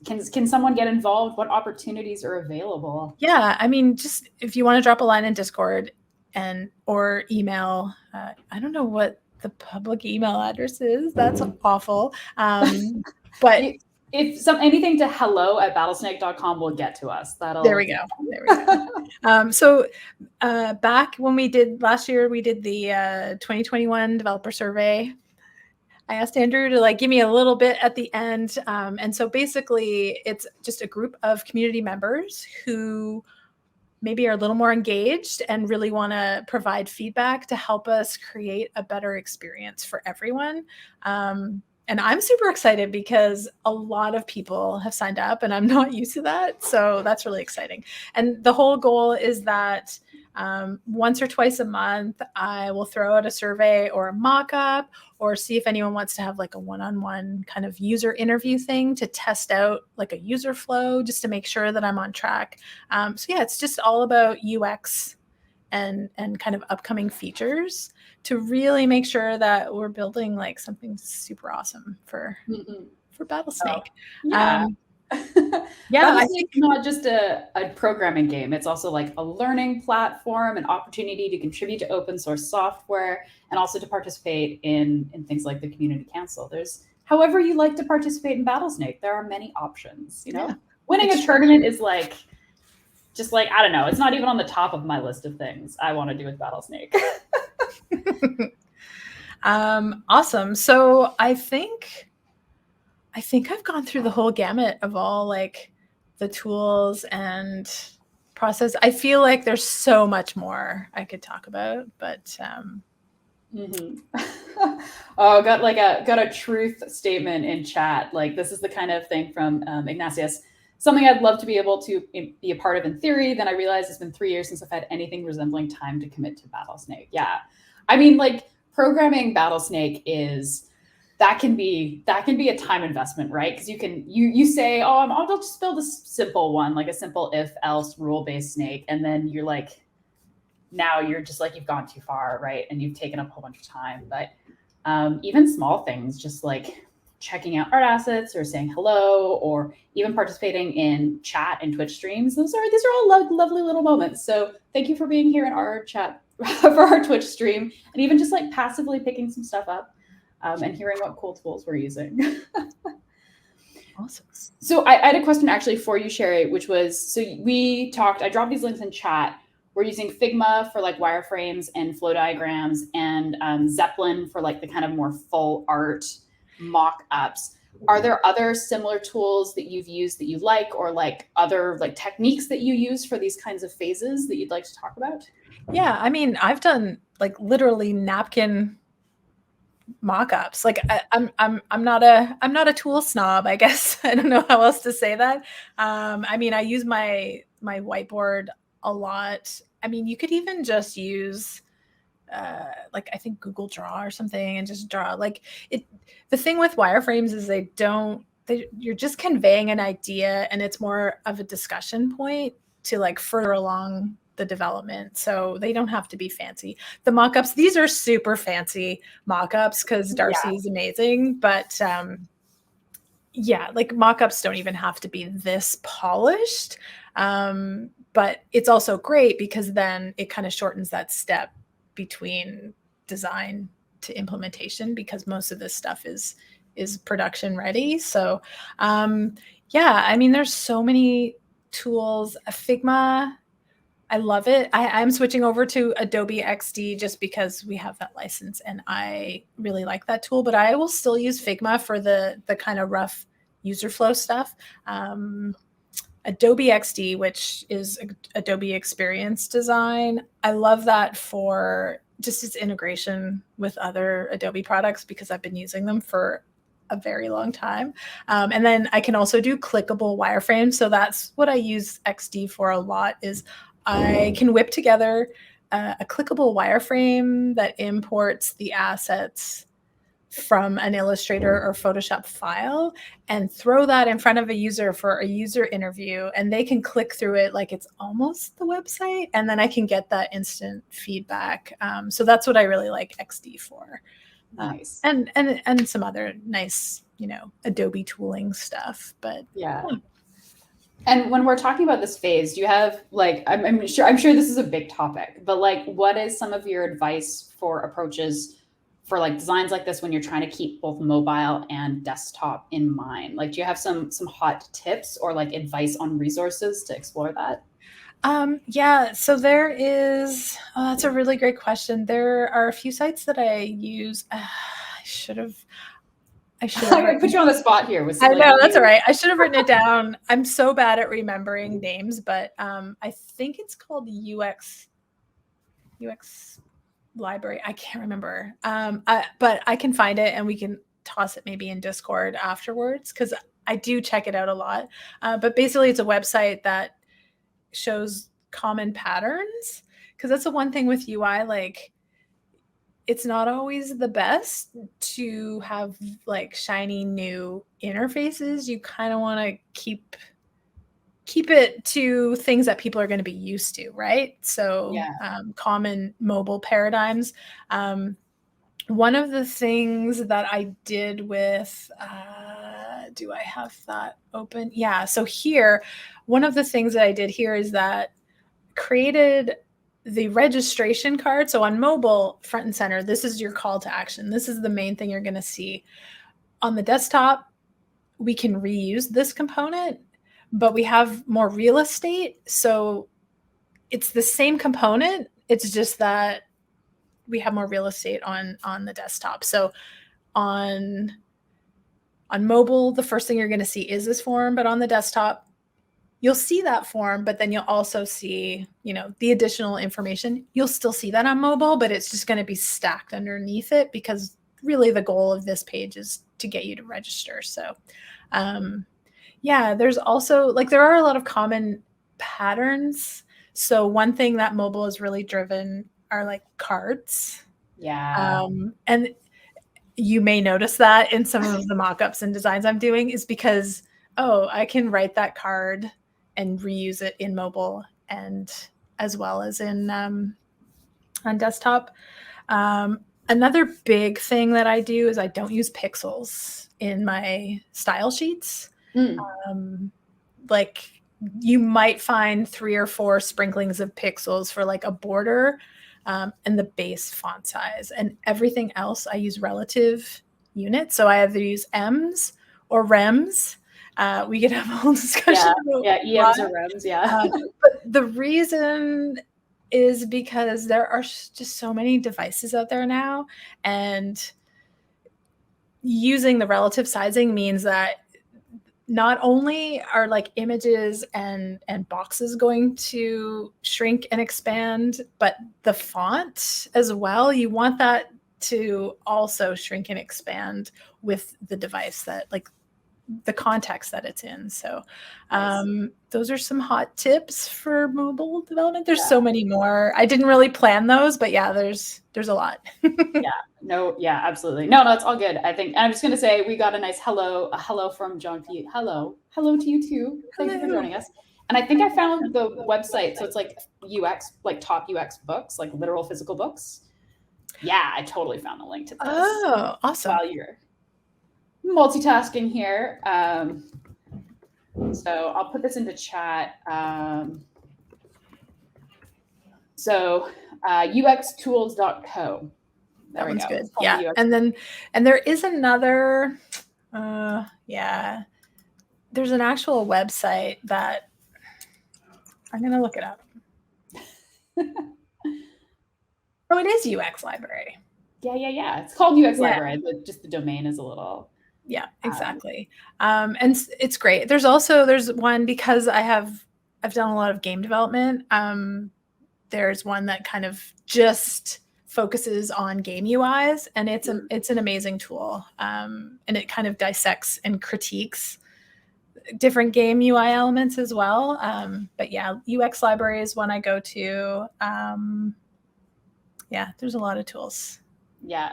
can someone get involved? What opportunities are available? Yeah, I mean, just if you want to drop a line in Discord or email, I don't know what the public email address is. That's awful. But if anything to hello@battlesnake.com will get to us. There we go. So back when last year, we did the 2021 developer survey. I asked Andrew to like give me a little bit at the end. And so basically it's just a group of community members who maybe are a little more engaged and really want to provide feedback to help us create a better experience for everyone. And I'm super excited because a lot of people have signed up and I'm not used to that. So that's really exciting. And the whole goal is that once or twice a month, I will throw out a survey or a mock-up or see if anyone wants to have like a one-on-one kind of user interview thing to test out like a user flow just to make sure that I'm on track. It's just all about UX and kind of upcoming features to really make sure that we're building like something super awesome for Battlesnake. I think it's not just a programming game. It's also like a learning platform, an opportunity to contribute to open source software, and also to participate in things like the community council. There's however you like to participate in Battlesnake. There are many options. Winning a tournament is like just like, I don't know, it's not even on the top of my list of things I want to do with Battlesnake. Awesome. So I think I've gone through the whole gamut of all like the tools and process. I feel like there's so much more I could talk about, but got a truth statement in chat. Like this is the kind of thing from Ignatius. Something I'd love to be able to be a part of in theory. Then I realized it's been 3 years since I've had anything resembling time to commit to Battlesnake. Yeah, I mean, like programming Battlesnake that can be a time investment, right? Because you say, oh, I'll just build a simple one, like a simple if-else rule-based snake, and then you're like, now you're just like you've gone too far, right? And you've taken up a whole bunch of time. But even small things, just like checking out art assets or saying hello, or even participating in chat and Twitch streams. These are all lovely little moments. So thank you for being here in our chat for our Twitch stream, and even just like passively picking some stuff up and hearing what cool tools we're using. Awesome. So I had a question actually for you, Sherri, which was, so we talked, I dropped these links in chat. We're using Figma for like wireframes and flow diagrams, and Zeppelin for like the kind of more full art mock-ups. Are there other similar tools that you've used that you like, or like other like techniques that you use for these kinds of phases that you'd like to talk about? Yeah, I mean, I've done like literally napkin mock-ups. Like I'm not a tool snob, I guess. I don't know how else to say that. I mean, I use my whiteboard a lot. I mean, you could even just use like I think Google Draw or something and just draw. Like it, the thing with wireframes is you're just conveying an idea, and it's more of a discussion point to like further along the development. So they don't have to be fancy. The mock-ups, these are super fancy mock-ups because Darcy's amazing, but yeah, like mock-ups don't even have to be this polished. But it's also great because then it kind of shortens that step between design to implementation, because most of this stuff is production ready. So yeah, I mean, there's so many tools. Figma, I love it. I'm switching over to Adobe Xd just because we have that license and I really like that tool, but I will still use Figma for the kind of rough user flow stuff. Adobe Xd, which is Adobe Experience Design, I love that for just its integration with other Adobe products because I've been using them for a very long time. And then I can also do clickable wireframes. So that's what I use XD for a lot, is I can whip together a clickable wireframe that imports the assets from an Illustrator or Photoshop file and throw that in front of a user for a user interview, and they can click through it like it's almost the website, and then I can get that instant feedback. So that's what I really like XD for. Nice. And some other nice, Adobe tooling stuff, but yeah. And when we're talking about this phase, do you have like, I'm sure this is a big topic, but like, what is some of your advice for approaches for like designs like this when you're trying to keep both mobile and desktop in mind? Like, do you have some hot tips or like advice on resources to explore that? Yeah, so there is, that's a really great question. There are a few sites that I use. I should have I put you on the spot here with I some, know, that's all right. I should have written it down. I'm so bad at remembering names, but I think it's called UX library. I can't remember. But I can find it and we can toss it maybe in Discord afterwards, because I do check it out a lot. But basically it's a website that shows common patterns, because that's the one thing with UI, like it's not always the best to have like shiny new interfaces. You kind of want to keep it to things that people are going to be used to, right? So common mobile paradigms. One of the things that I did with, do I have that open? Yeah. So here, one of the things that I did here is that created the registration card. So on mobile, front and center, this is your call to action. This is the main thing you're going to see. On the desktop, we can reuse this component, but we have more real estate. So it's the same component. It's just that we have more real estate on the desktop. So on mobile, the first thing you're going to see is this form, but on the desktop, you'll see that form, but then you'll also see, the additional information. You'll still see that on mobile, but it's just going to be stacked underneath it, because really the goal of this page is to get you to register. So, yeah, there's also like, there are a lot of common patterns. So one thing that mobile is really driven are like cards. Yeah. And you may notice that in some of the mock-ups and designs I'm doing, is because, I can write that card and reuse it in mobile and as well as in on desktop. Another big thing that I do is I don't use pixels in my style sheets. Like you might find 3 or 4 sprinklings of pixels for like a border and the base font size, and everything else I use relative units. So I either use M's or Rems. We could have a whole discussion about EMs or Rems, but the reason is because there are just so many devices out there now, and using the relative sizing means that not only are like images and boxes going to shrink and expand, but the font as well. You want that to also shrink and expand with the device, that like the context that it's in. So those are some hot tips for mobile development. There's so many more. I didn't really plan those, but yeah, there's a lot. Absolutely. No, it's all good. I think I'm just going to say we got a nice hello from John P. Hello to you too. Thank you for joining us. And I think I found the website. So it's like UX, like top UX books, like literal physical books. Yeah, I totally found the link to this. Oh, awesome. While you're multitasking here. So I'll put this into chat. UXtools.co. That one's good. Yeah. And there is another, there's an actual website that I'm going to look it up. Oh, it is UX Library. Yeah. It's called UX Library, but just the domain is a little. Yeah, exactly. And it's great. There's one, because I've done a lot of game development. There's one that kind of just focuses on game UIs, and it's an amazing tool. And it kind of dissects and critiques different game UI elements as well. But yeah, UX Library is one I go to. There's a lot of tools. Yeah,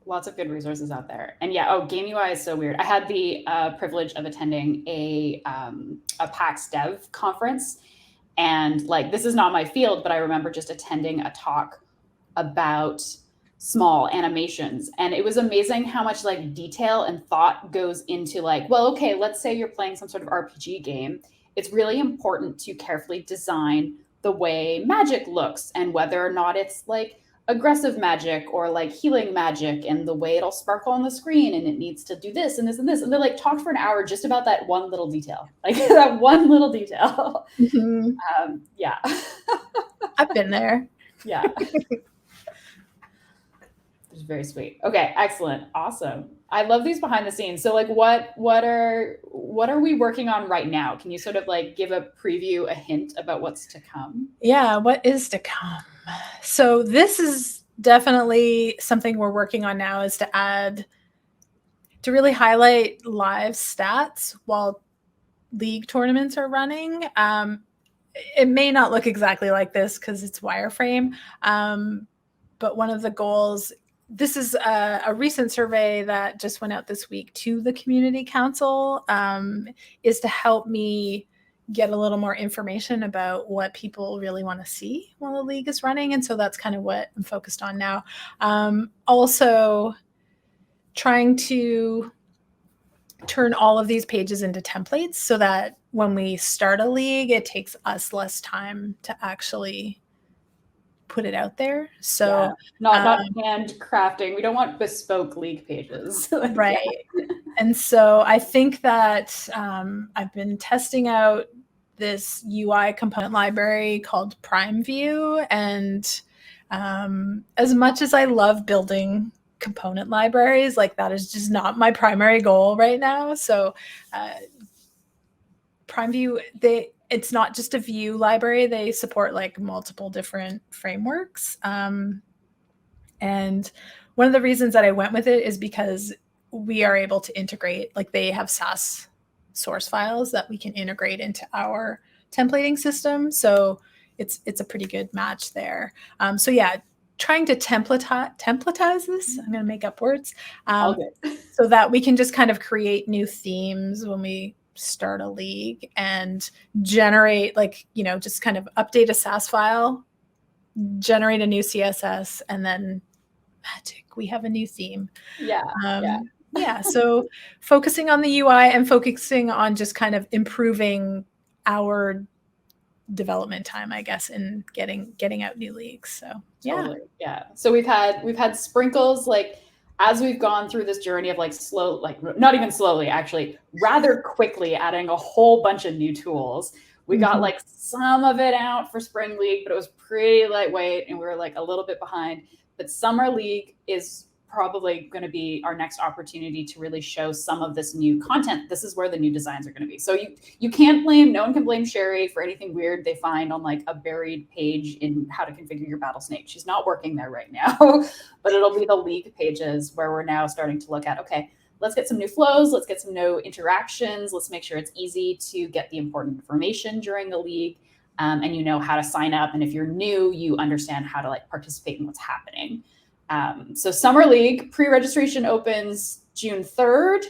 lots of good resources out there. And game UI is so weird. I had the privilege of attending a PAX Dev conference, and like, this is not my field, but I remember just attending a talk about small animations, and it was amazing how much like detail and thought goes into like, well, okay, let's say you're playing some sort of RPG game. It's really important to carefully design the way magic looks, and whether or not it's like aggressive magic or like healing magic, and the way it'll sparkle on the screen, and it needs to do this and this and this. And they like talked for an hour just about that one little detail, like that one little detail. Mm-hmm. I've been there. Yeah. It's very sweet. Okay, excellent. Awesome. I love these behind the scenes. So like what are we working on right now? Can you sort of like give a preview, a hint about what's to come? Yeah, what is to come? So this is definitely something we're working on now, is to really highlight live stats while league tournaments are running. It may not look exactly like this because it's wireframe, but one of the goals, this is a recent survey that just went out this week to the community council, is to help me get a little more information about what people really want to see while the league is running. And so that's kind of what I'm focused on now. Also trying to turn all of these pages into templates so that when we start a league, it takes us less time to actually put it out there. So not handcrafting. We don't want bespoke league pages. Right. And so I think that I've been testing out this UI component library called Prime View. And as much as I love building component libraries, like that is just not my primary goal right now. So Prime View, it's not just a view library. They support like multiple different frameworks. And one of the reasons that I went with it is because we are able to integrate, like they have SAS source files that we can integrate into our templating system. So it's a pretty good match there. So yeah, trying to templatize this, I'm going to make up words, so that we can just kind of create new themes when we start a league and generate, like, just kind of update a SAS file, generate a new CSS, and then magic. We have a new theme. Yeah. Yeah. So focusing on the UI and focusing on just kind of improving our development time, I guess, in getting out new leagues. So yeah. Totally. Yeah. So we've had sprinkles, like, as we've gone through this journey of like slow, like not even slowly, actually, rather quickly adding a whole bunch of new tools. We got like some of it out for Spring League, but it was pretty lightweight and we were like a little bit behind. But Summer League is probably going to be our next opportunity to really show some of this new content. This is where the new designs are going to be. So you can't blame, no one can blame Sherri for anything weird they find on like a buried page in how to configure your Battlesnake. She's not working there right now, but it'll be the league pages where we're now starting to look at, okay, let's get some new flows, let's get some new interactions, let's make sure it's easy to get the important information during the league, and you know how to sign up. And if you're new, you understand how to like participate in what's happening. So Summer League pre-registration opens June 3rd,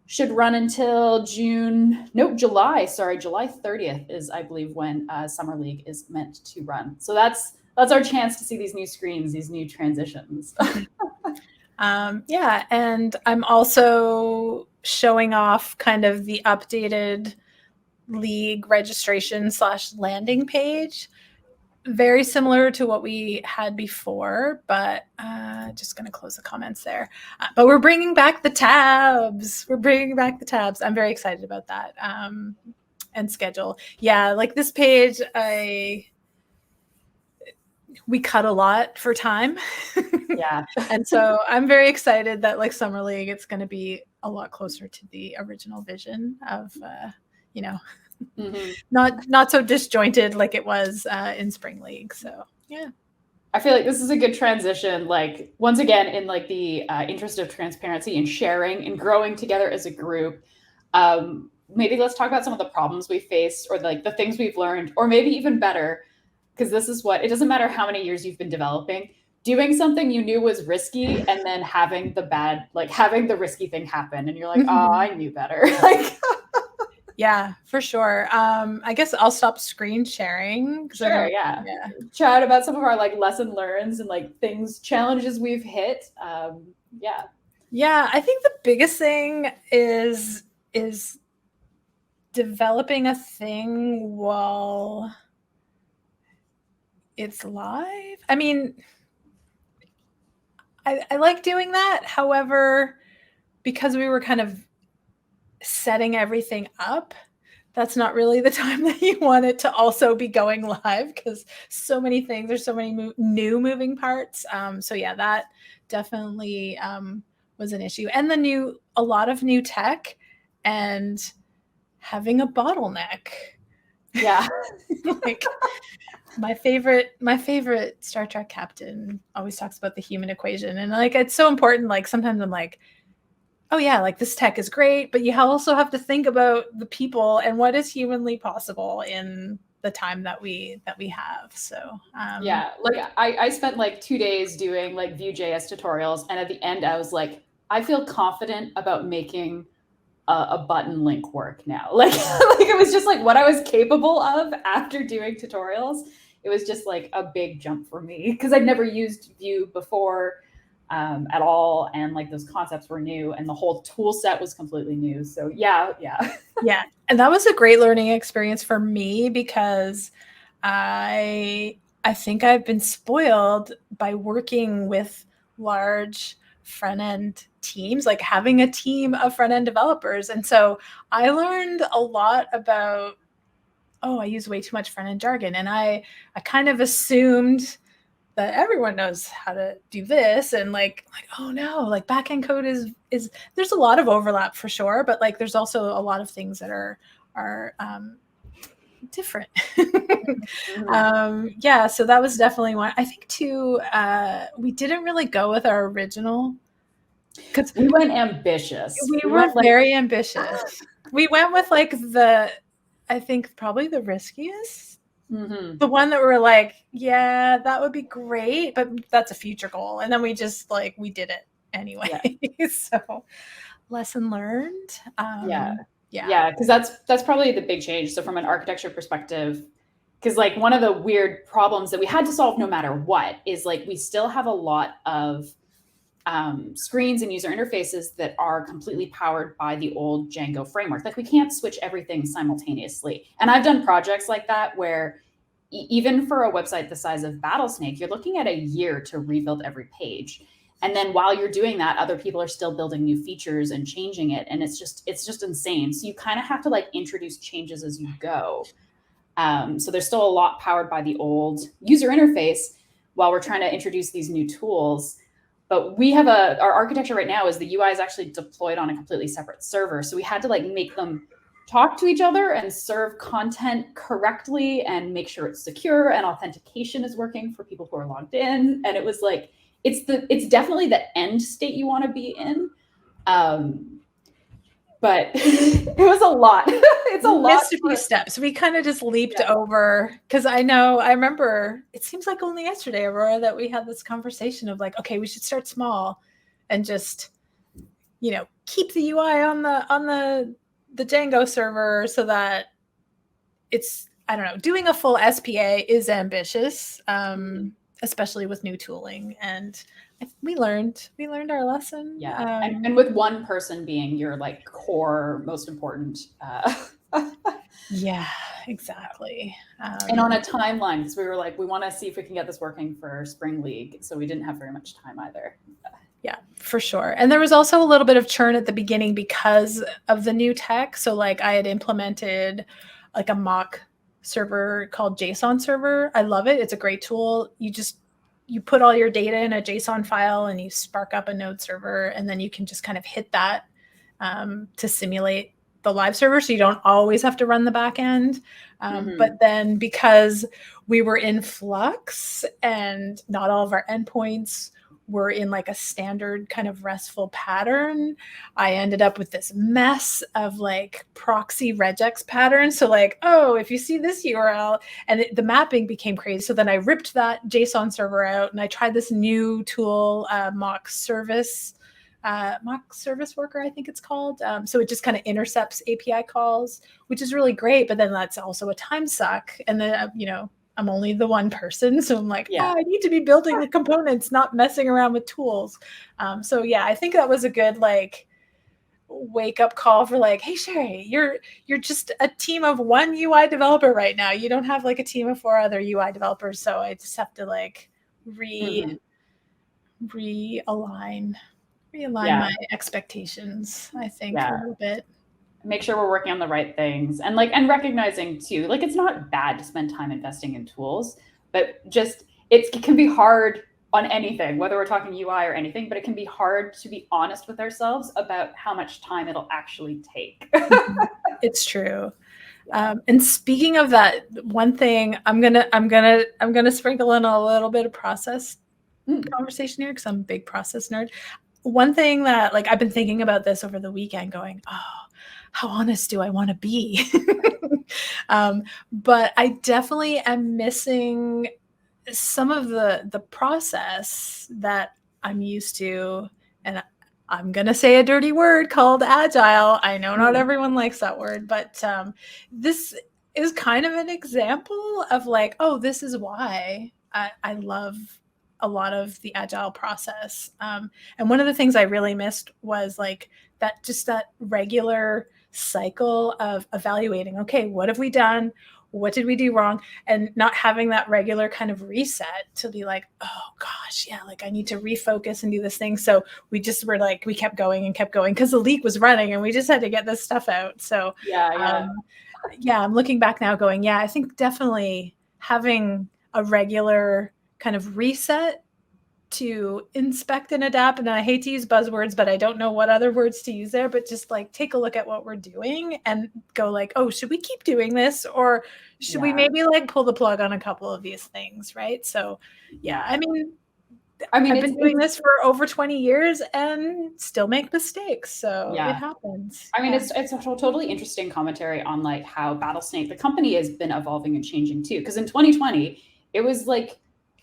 should run until July 30th is, I believe, when Summer League is meant to run. So that's our chance to see these new screens, these new transitions. Yeah, and I'm also showing off kind of the updated league registration / landing page. Very similar to what we had before, but just going to close the comments there. But we're bringing back the tabs. I'm very excited about that. And schedule. Yeah, like this page, we cut a lot for time. Yeah. And so I'm very excited that like Summer League, it's going to be a lot closer to the original vision of, not so disjointed like it was in Spring League. So yeah, I feel like this is a good transition. Like, once again, in like the interest of transparency and sharing and growing together as a group, maybe let's talk about some of the problems we faced, or like the things we've learned, or maybe even better, because this is what, it doesn't matter how many years you've been developing, doing something you knew was risky and then having the risky thing happen and you're like, oh, I knew better. Like, yeah, for sure. I guess I'll stop screen sharing. Sure, yeah. Chat about some of our like lesson learns and like challenges we've hit. Yeah, I think the biggest thing is developing a thing while it's live. I mean, I like doing that. However, because we were kind of setting everything up, that's not really the time that you want it to also be going live, because so many things, there's so many new moving parts. So yeah, that definitely was an issue. And a lot of new tech and having a bottleneck. Yeah. Like my favorite Star Trek captain always talks about the human equation, and like it's so important. Like sometimes I'm like, oh yeah, like this tech is great, but you also have to think about the people and what is humanly possible in the time that we have. So yeah, like I spent like 2 days doing like Vue.js tutorials, and at the end I was like, I feel confident about making a button link work now. Like it was just like what I was capable of after doing tutorials. It was just like a big jump for me because I'd never used Vue before at all, and like those concepts were new and the whole tool set was completely new. So yeah. And that was a great learning experience for me, because I think I've been spoiled by working with large front-end teams, like having a team of front-end developers. And so I learned a lot about, I use way too much front-end jargon, and I kind of assumed that everyone knows how to do this, and like oh no, like backend code is there's a lot of overlap for sure, but like there's also a lot of things that are different. Yeah, so that was definitely one. I think too, we didn't really go with our original, because we went ambitious. We were very ambitious. We went with like I think probably the riskiest. The one that we're like, yeah, that would be great, but that's a future goal. And then we just like, we did it anyway. Yeah. So lesson learned. Yeah, because that's probably the big change. So from an architecture perspective, because like one of the weird problems that we had to solve no matter what is like we still have a lot of screens and user interfaces that are completely powered by the old Django framework. Like we can't switch everything simultaneously. And I've done projects like that where even for a website the size of Battlesnake, you're looking at a year to rebuild every page. And then while you're doing that, other people are still building new features and changing it. And it's just insane. So you kind of have to like introduce changes as you go. So there's still a lot powered by the old user interface while we're trying to introduce these new tools. But we have our architecture right now is the UI is actually deployed on a completely separate server. So we had to like make them talk to each other and serve content correctly and make sure it's secure and authentication is working for people who are logged in. And it was like, it's definitely the end state you want to be in. But it was a lot. It's a lot. Missed a few steps. We kind of just leaped over because I remember it seems like only yesterday, Aurora, that we had this conversation of like, okay, we should start small and just, keep the UI on the Django server so that it's, I don't know, doing a full SPA is ambitious, especially with new tooling. And we learned our lesson. Yeah. And with one person being your like core, most important. Yeah, exactly. And on a timeline, because we were like, we want to see if we can get this working for Spring League. So we didn't have very much time either. Yeah, for sure. And there was also a little bit of churn at the beginning because of the new tech. So like I had implemented like a mock server called JSON server. I love it. It's a great tool. You put all your data in a JSON file and you spark up a node server, and then you can just kind of hit that to simulate the live server. So you don't always have to run the back end. But then because we were in Flux and not all of our endpoints were in like a standard kind of RESTful pattern, I ended up with this mess of like proxy regex patterns. So like, oh, if you see this URL, and the mapping became crazy. So then I ripped that JSON server out and I tried this new tool, mock service worker, I think it's called. So it just kind of intercepts API calls, which is really great. But then that's also a time suck. And then, I'm only the one person. So I'm like, I need to be building the components, not messing around with tools. So yeah, I think that was a good like wake up call for like, hey, Sherri, you're just a team of one UI developer right now. You don't have like a team of 4 other UI developers. So I just have to like realign my expectations, I think, a little bit. Make sure we're working on the right things and recognizing too, like it's not bad to spend time investing in tools, but just it can be hard on anything, whether we're talking UI or anything, but it can be hard to be honest with ourselves about how much time it'll actually take. It's true. And speaking of that, one thing I'm gonna sprinkle in a little bit of process conversation here because I'm a big process nerd. One thing that like I've been thinking about this over the weekend going, how honest do I want to be? But I definitely am missing some of the process that I'm used to. And I'm going to say a dirty word called agile. I know not everyone likes that word, but this is kind of an example of like, oh, this is why I love a lot of the agile process. And one of the things I really missed was like that regular cycle of evaluating, okay, what have we done? What did we do wrong? And not having that regular kind of reset to be like, oh gosh, yeah, like I need to refocus and do this thing. So we just were like, we kept going because the leak was running and we just had to get this stuff out. So I'm looking back now going, I think definitely having a regular kind of reset to inspect and adapt. And I hate to use buzzwords, but I don't know what other words to use there, but just like take a look at what we're doing and go like, oh, should we keep doing this? Or should we maybe like pull the plug on a couple of these things? Right. So I mean, I've been doing this for over 20 years and still make mistakes. So it happens. I mean, it's a totally interesting commentary on like how Battlesnake, the company, has been evolving and changing too. Because in 2020, it was like,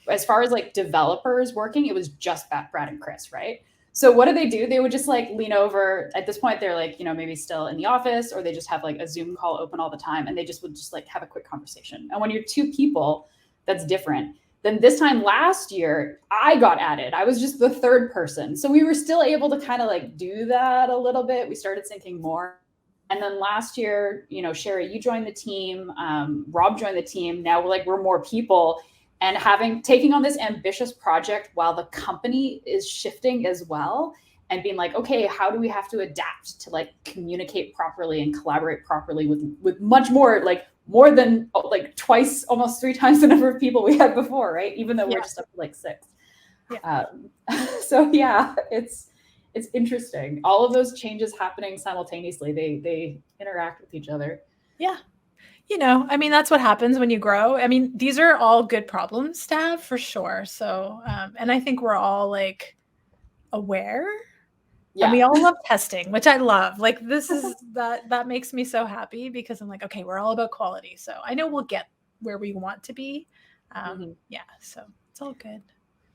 as far as like developers working, it was just Brad and Chris, right? So what do? They would just like lean over. At this point, they're like, maybe still in the office, or they just have like a Zoom call open all the time, and they would just like have a quick conversation. And when you're 2 people, that's different. Then this time last year, I got added. I was just the third person. So we were still able to kind of like do that a little bit. We started syncing more. And then last year, you know, Sherri, you joined the team. Rob joined the team. Now we're more people, and taking on this ambitious project while the company is shifting as well, and being like, okay, how do we have to adapt to like communicate properly and collaborate properly with much more, like more than like twice, almost 3 times the number of people we had before, right? Even though we're just up to like 6. Yeah. So yeah, it's interesting. All of those changes happening simultaneously. They interact with each other. Yeah. You know, I mean, that's what happens when you grow. I mean, these are all good problems to have for sure. So, and I think we're all like aware. Yeah. And we all love testing, which I love. Like this is that makes me so happy because I'm like, okay, we're all about quality. So I know we'll get where we want to be. Yeah. So it's all good.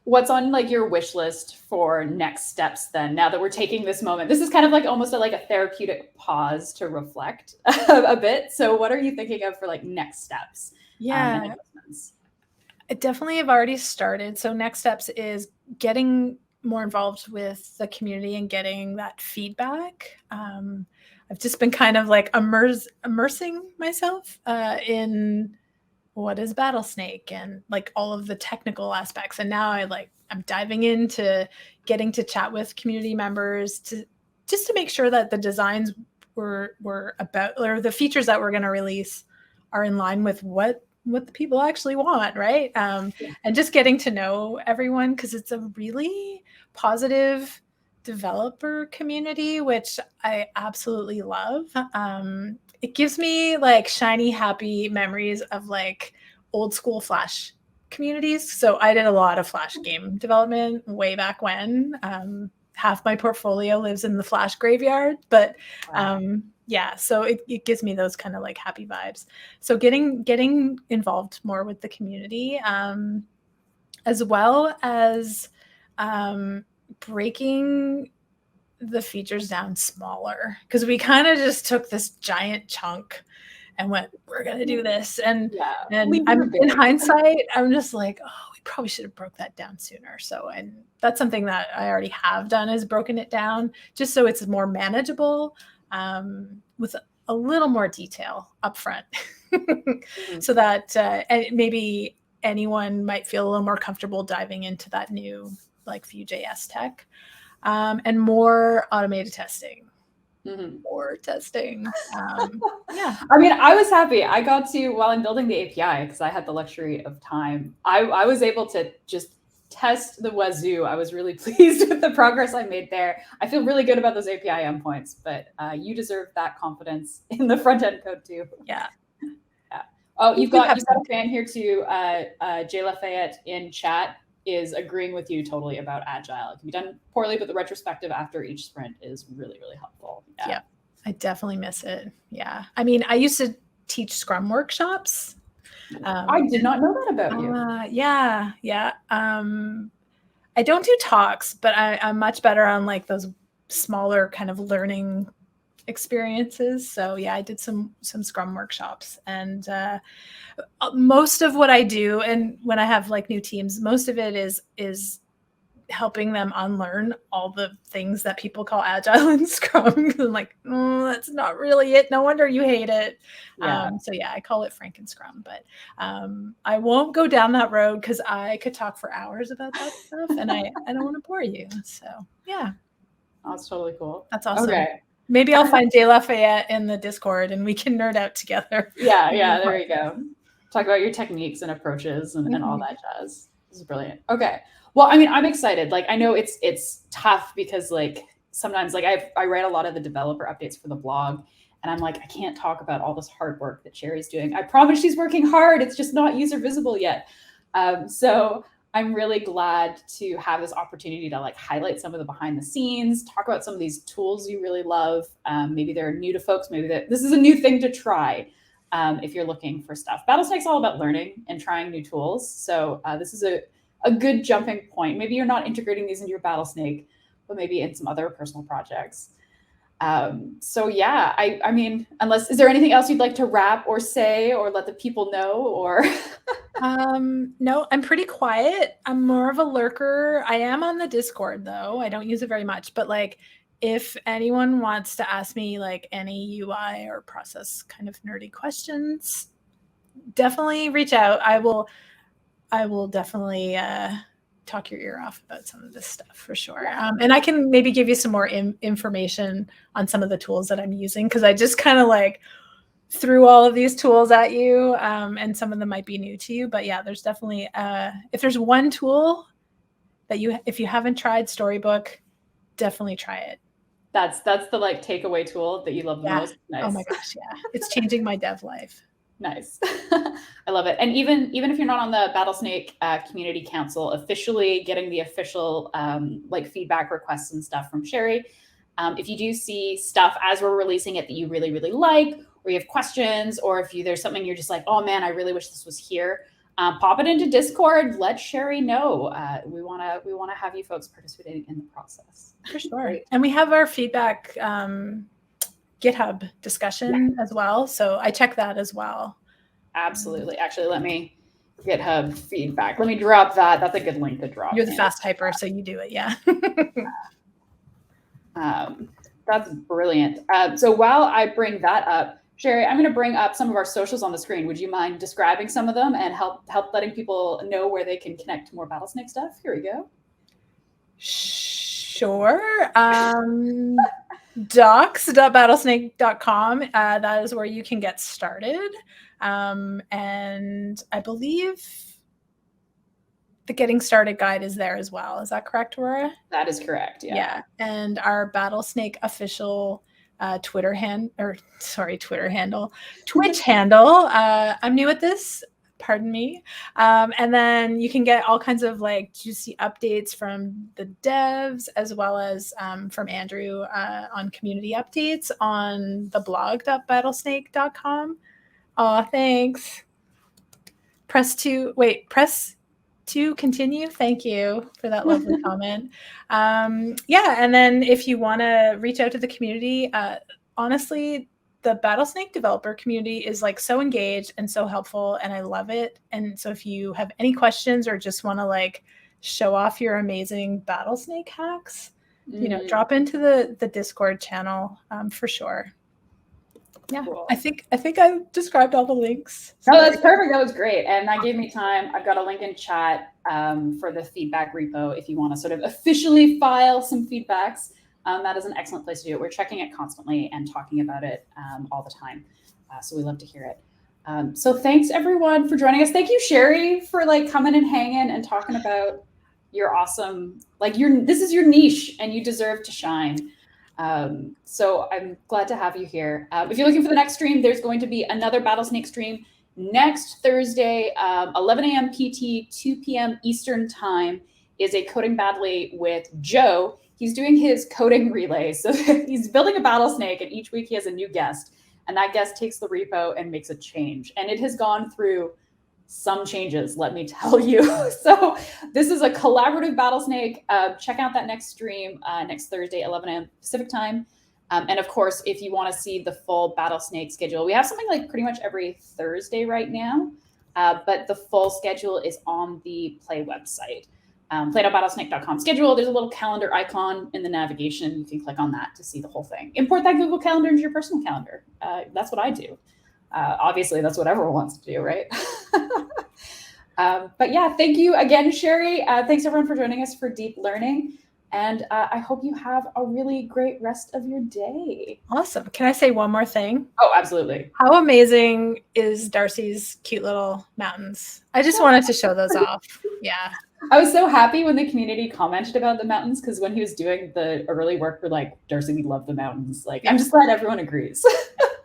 What's on like your wish list for next steps then, now that we're taking this moment? This is kind of like almost like a therapeutic pause to reflect a bit. So what are you thinking of for like next steps? Yeah. I definitely have already started. So next steps is getting more involved with the community and getting that feedback. I've just been kind of like immersing myself in what is Battlesnake and like all of the technical aspects. And now I'm diving into getting to chat with community members to make sure that the designs were about, or the features that we're going to release are in line with what the people actually want, right? And just getting to know everyone, because it's a really positive developer community, which I absolutely love. It gives me like shiny, happy memories of like old school Flash communities. So I did a lot of Flash game development way back when. Half my portfolio lives in the Flash graveyard, but yeah, so it gives me those kind of like happy vibes. So getting involved more with the community, as well as breaking the features down smaller, because we kind of just took this giant chunk and went, we're gonna do this, and I'm in hindsight, I'm just like, oh, we probably should have broke that down sooner. So, and that's something that I already have done, is broken it down just so it's more manageable, with a little more detail up front, so that maybe anyone might feel a little more comfortable diving into that new like Vue.js tech, and more automated testing. More testing. Yeah. I mean, I was happy. I got to, while I'm building the API, because I had the luxury of time, I was able to just test the wazoo. I was really pleased with the progress I made there. I feel really good about those API endpoints, but you deserve that confidence in the front end code too. Yeah. Oh, you've got a fan here too. Jay Lafayette in chat is agreeing with you totally about agile. It can be done poorly, but the retrospective after each sprint is really, really helpful. Yeah, I definitely miss it. Yeah. I mean, I used to teach Scrum workshops. I did not know that about you. Yeah. I don't do talks, but I'm much better on like those smaller kind of learning experiences. So yeah, I did some Scrum workshops, and most of what I do, and when I have like new teams, most of it is helping them unlearn all the things that people call agile and Scrum. I'm like, that's not really it. No wonder you hate it. So yeah, I call it Frank and Scrum, but I won't go down that road because I could talk for hours about that stuff, and I don't want to bore you. So yeah, that's totally cool. That's awesome. Okay. Maybe I'll find Jay Lafayette in the Discord and we can nerd out together. Yeah, there you go. Talk about your techniques and approaches and all that jazz. This is brilliant. Okay. Well, I mean, I'm excited. Like, I know it's tough because like sometimes like I write a lot of the developer updates for the blog, and I'm like, I can't talk about all this hard work that Sherri's doing. I promise she's working hard. It's just not user visible yet. So I'm really glad to have this opportunity to like highlight some of the behind the scenes, talk about some of these tools you really love. Maybe they're new to folks. Maybe this is a new thing to try if you're looking for stuff. Battlesnake's all about learning and trying new tools. So this is a good jumping point. Maybe you're not integrating these into your Battlesnake, but maybe in some other personal projects. So yeah, I mean, unless, is there anything else you'd like to wrap or say or let the people know or? No, I'm pretty quiet. I'm more of a lurker. I am on the Discord though. I don't use it very much, but like if anyone wants to ask me like any UI or process kind of nerdy questions, definitely reach out. I will definitely talk your ear off about some of this stuff for sure. And I can maybe give you some more information on some of the tools that I'm using, because I just kind of like threw all of these tools at you, and some of them might be new to you. But yeah, there's definitely, if there's one tool that if you haven't tried Storybook, definitely try it. That's the like takeaway tool that you love the most. Nice. Oh my gosh, yeah. It's changing my dev life. Nice. I love it. And even if you're not on the Battlesnake Community Council, officially getting the official like feedback requests and stuff from Sherri. If you do see stuff as we're releasing it that you really, really like, or you have questions, or if there's something you're just like, oh man, I really wish this was here, pop it into Discord. Let Sherri know. We wanna have you folks participating in the process. For sure. And we have our feedback GitHub discussion as well. So I check that as well. Absolutely. Actually, let me GitHub feedback. Let me drop that. That's a good link to drop. You're the fast typer, so you do it. Yeah. That's brilliant. So while I bring that up, Sherri, I'm going to bring up some of our socials on the screen. Would you mind describing some of them and help letting people know where they can connect to more Battlesnake stuff? Here we go. Sure. docs.battlesnake.com. That is where you can get started. And I believe the getting started guide is there as well. Is that correct, Aurora? That is correct. Yeah. And our Battlesnake official Twitch handle. I'm new at this. Pardon me. And then you can get all kinds of like juicy updates from the devs, as well as from Andrew on community updates on the blog.battlesnake.com. Oh, thanks. Press to continue. Thank you for that lovely comment. Yeah, and then if you want to reach out to the community, honestly, the Battlesnake developer community is like so engaged and so helpful, and I love it. And so if you have any questions or just want to like show off your amazing Battlesnake hacks, drop into the Discord channel for sure. Yeah, cool. I think I described all the links. No, that's perfect. That was great. And that gave me time. I've got a link in chat for the feedback repo if you want to sort of officially file some feedbacks. That is an excellent place to do it. We're checking it constantly and talking about it all the time. So we love to hear it. So thanks everyone for joining us. Thank you, Sherri, for like coming and hanging and talking about your awesome, like this is your niche and you deserve to shine. So I'm glad to have you here. If you're looking for the next stream, there's going to be another Battlesnake stream next Thursday, 11 a.m. PT, 2 p.m. Eastern time is a Coding Badly with Joe. He's doing his coding relay. So he's building a Battlesnake, and each week he has a new guest, and that guest takes the repo and makes a change. And it has gone through some changes, let me tell you. So this is a collaborative Battlesnake. Check out that next stream next Thursday, 11 a.m. Pacific time. And of course, if you want to see the full Battlesnake schedule, we have something like pretty much every Thursday right now, but the full schedule is on the Play website. Play.battlesnake.com schedule. There's a little calendar icon in the navigation. You can click on that to see the whole thing. Import that Google Calendar into your personal calendar. That's what I do. Obviously, that's what everyone wants to do, right? But yeah, thank you again, Sherri. Thanks everyone for joining us for Deep Learning. And I hope you have a really great rest of your day. Awesome. Can I say one more thing? Oh, absolutely. How amazing is Darcy's cute little mountains? I just wanted to show those off. Yeah. I was so happy when the community commented about the mountains, because when he was doing the early work, we're like, Darcy, we love the mountains. Like, I'm just glad everyone agrees.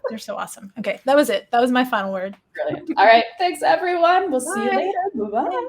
They're so awesome. Okay, that was it. That was my final word. Brilliant. All right. Thanks, everyone. We'll see you later. Bye-bye.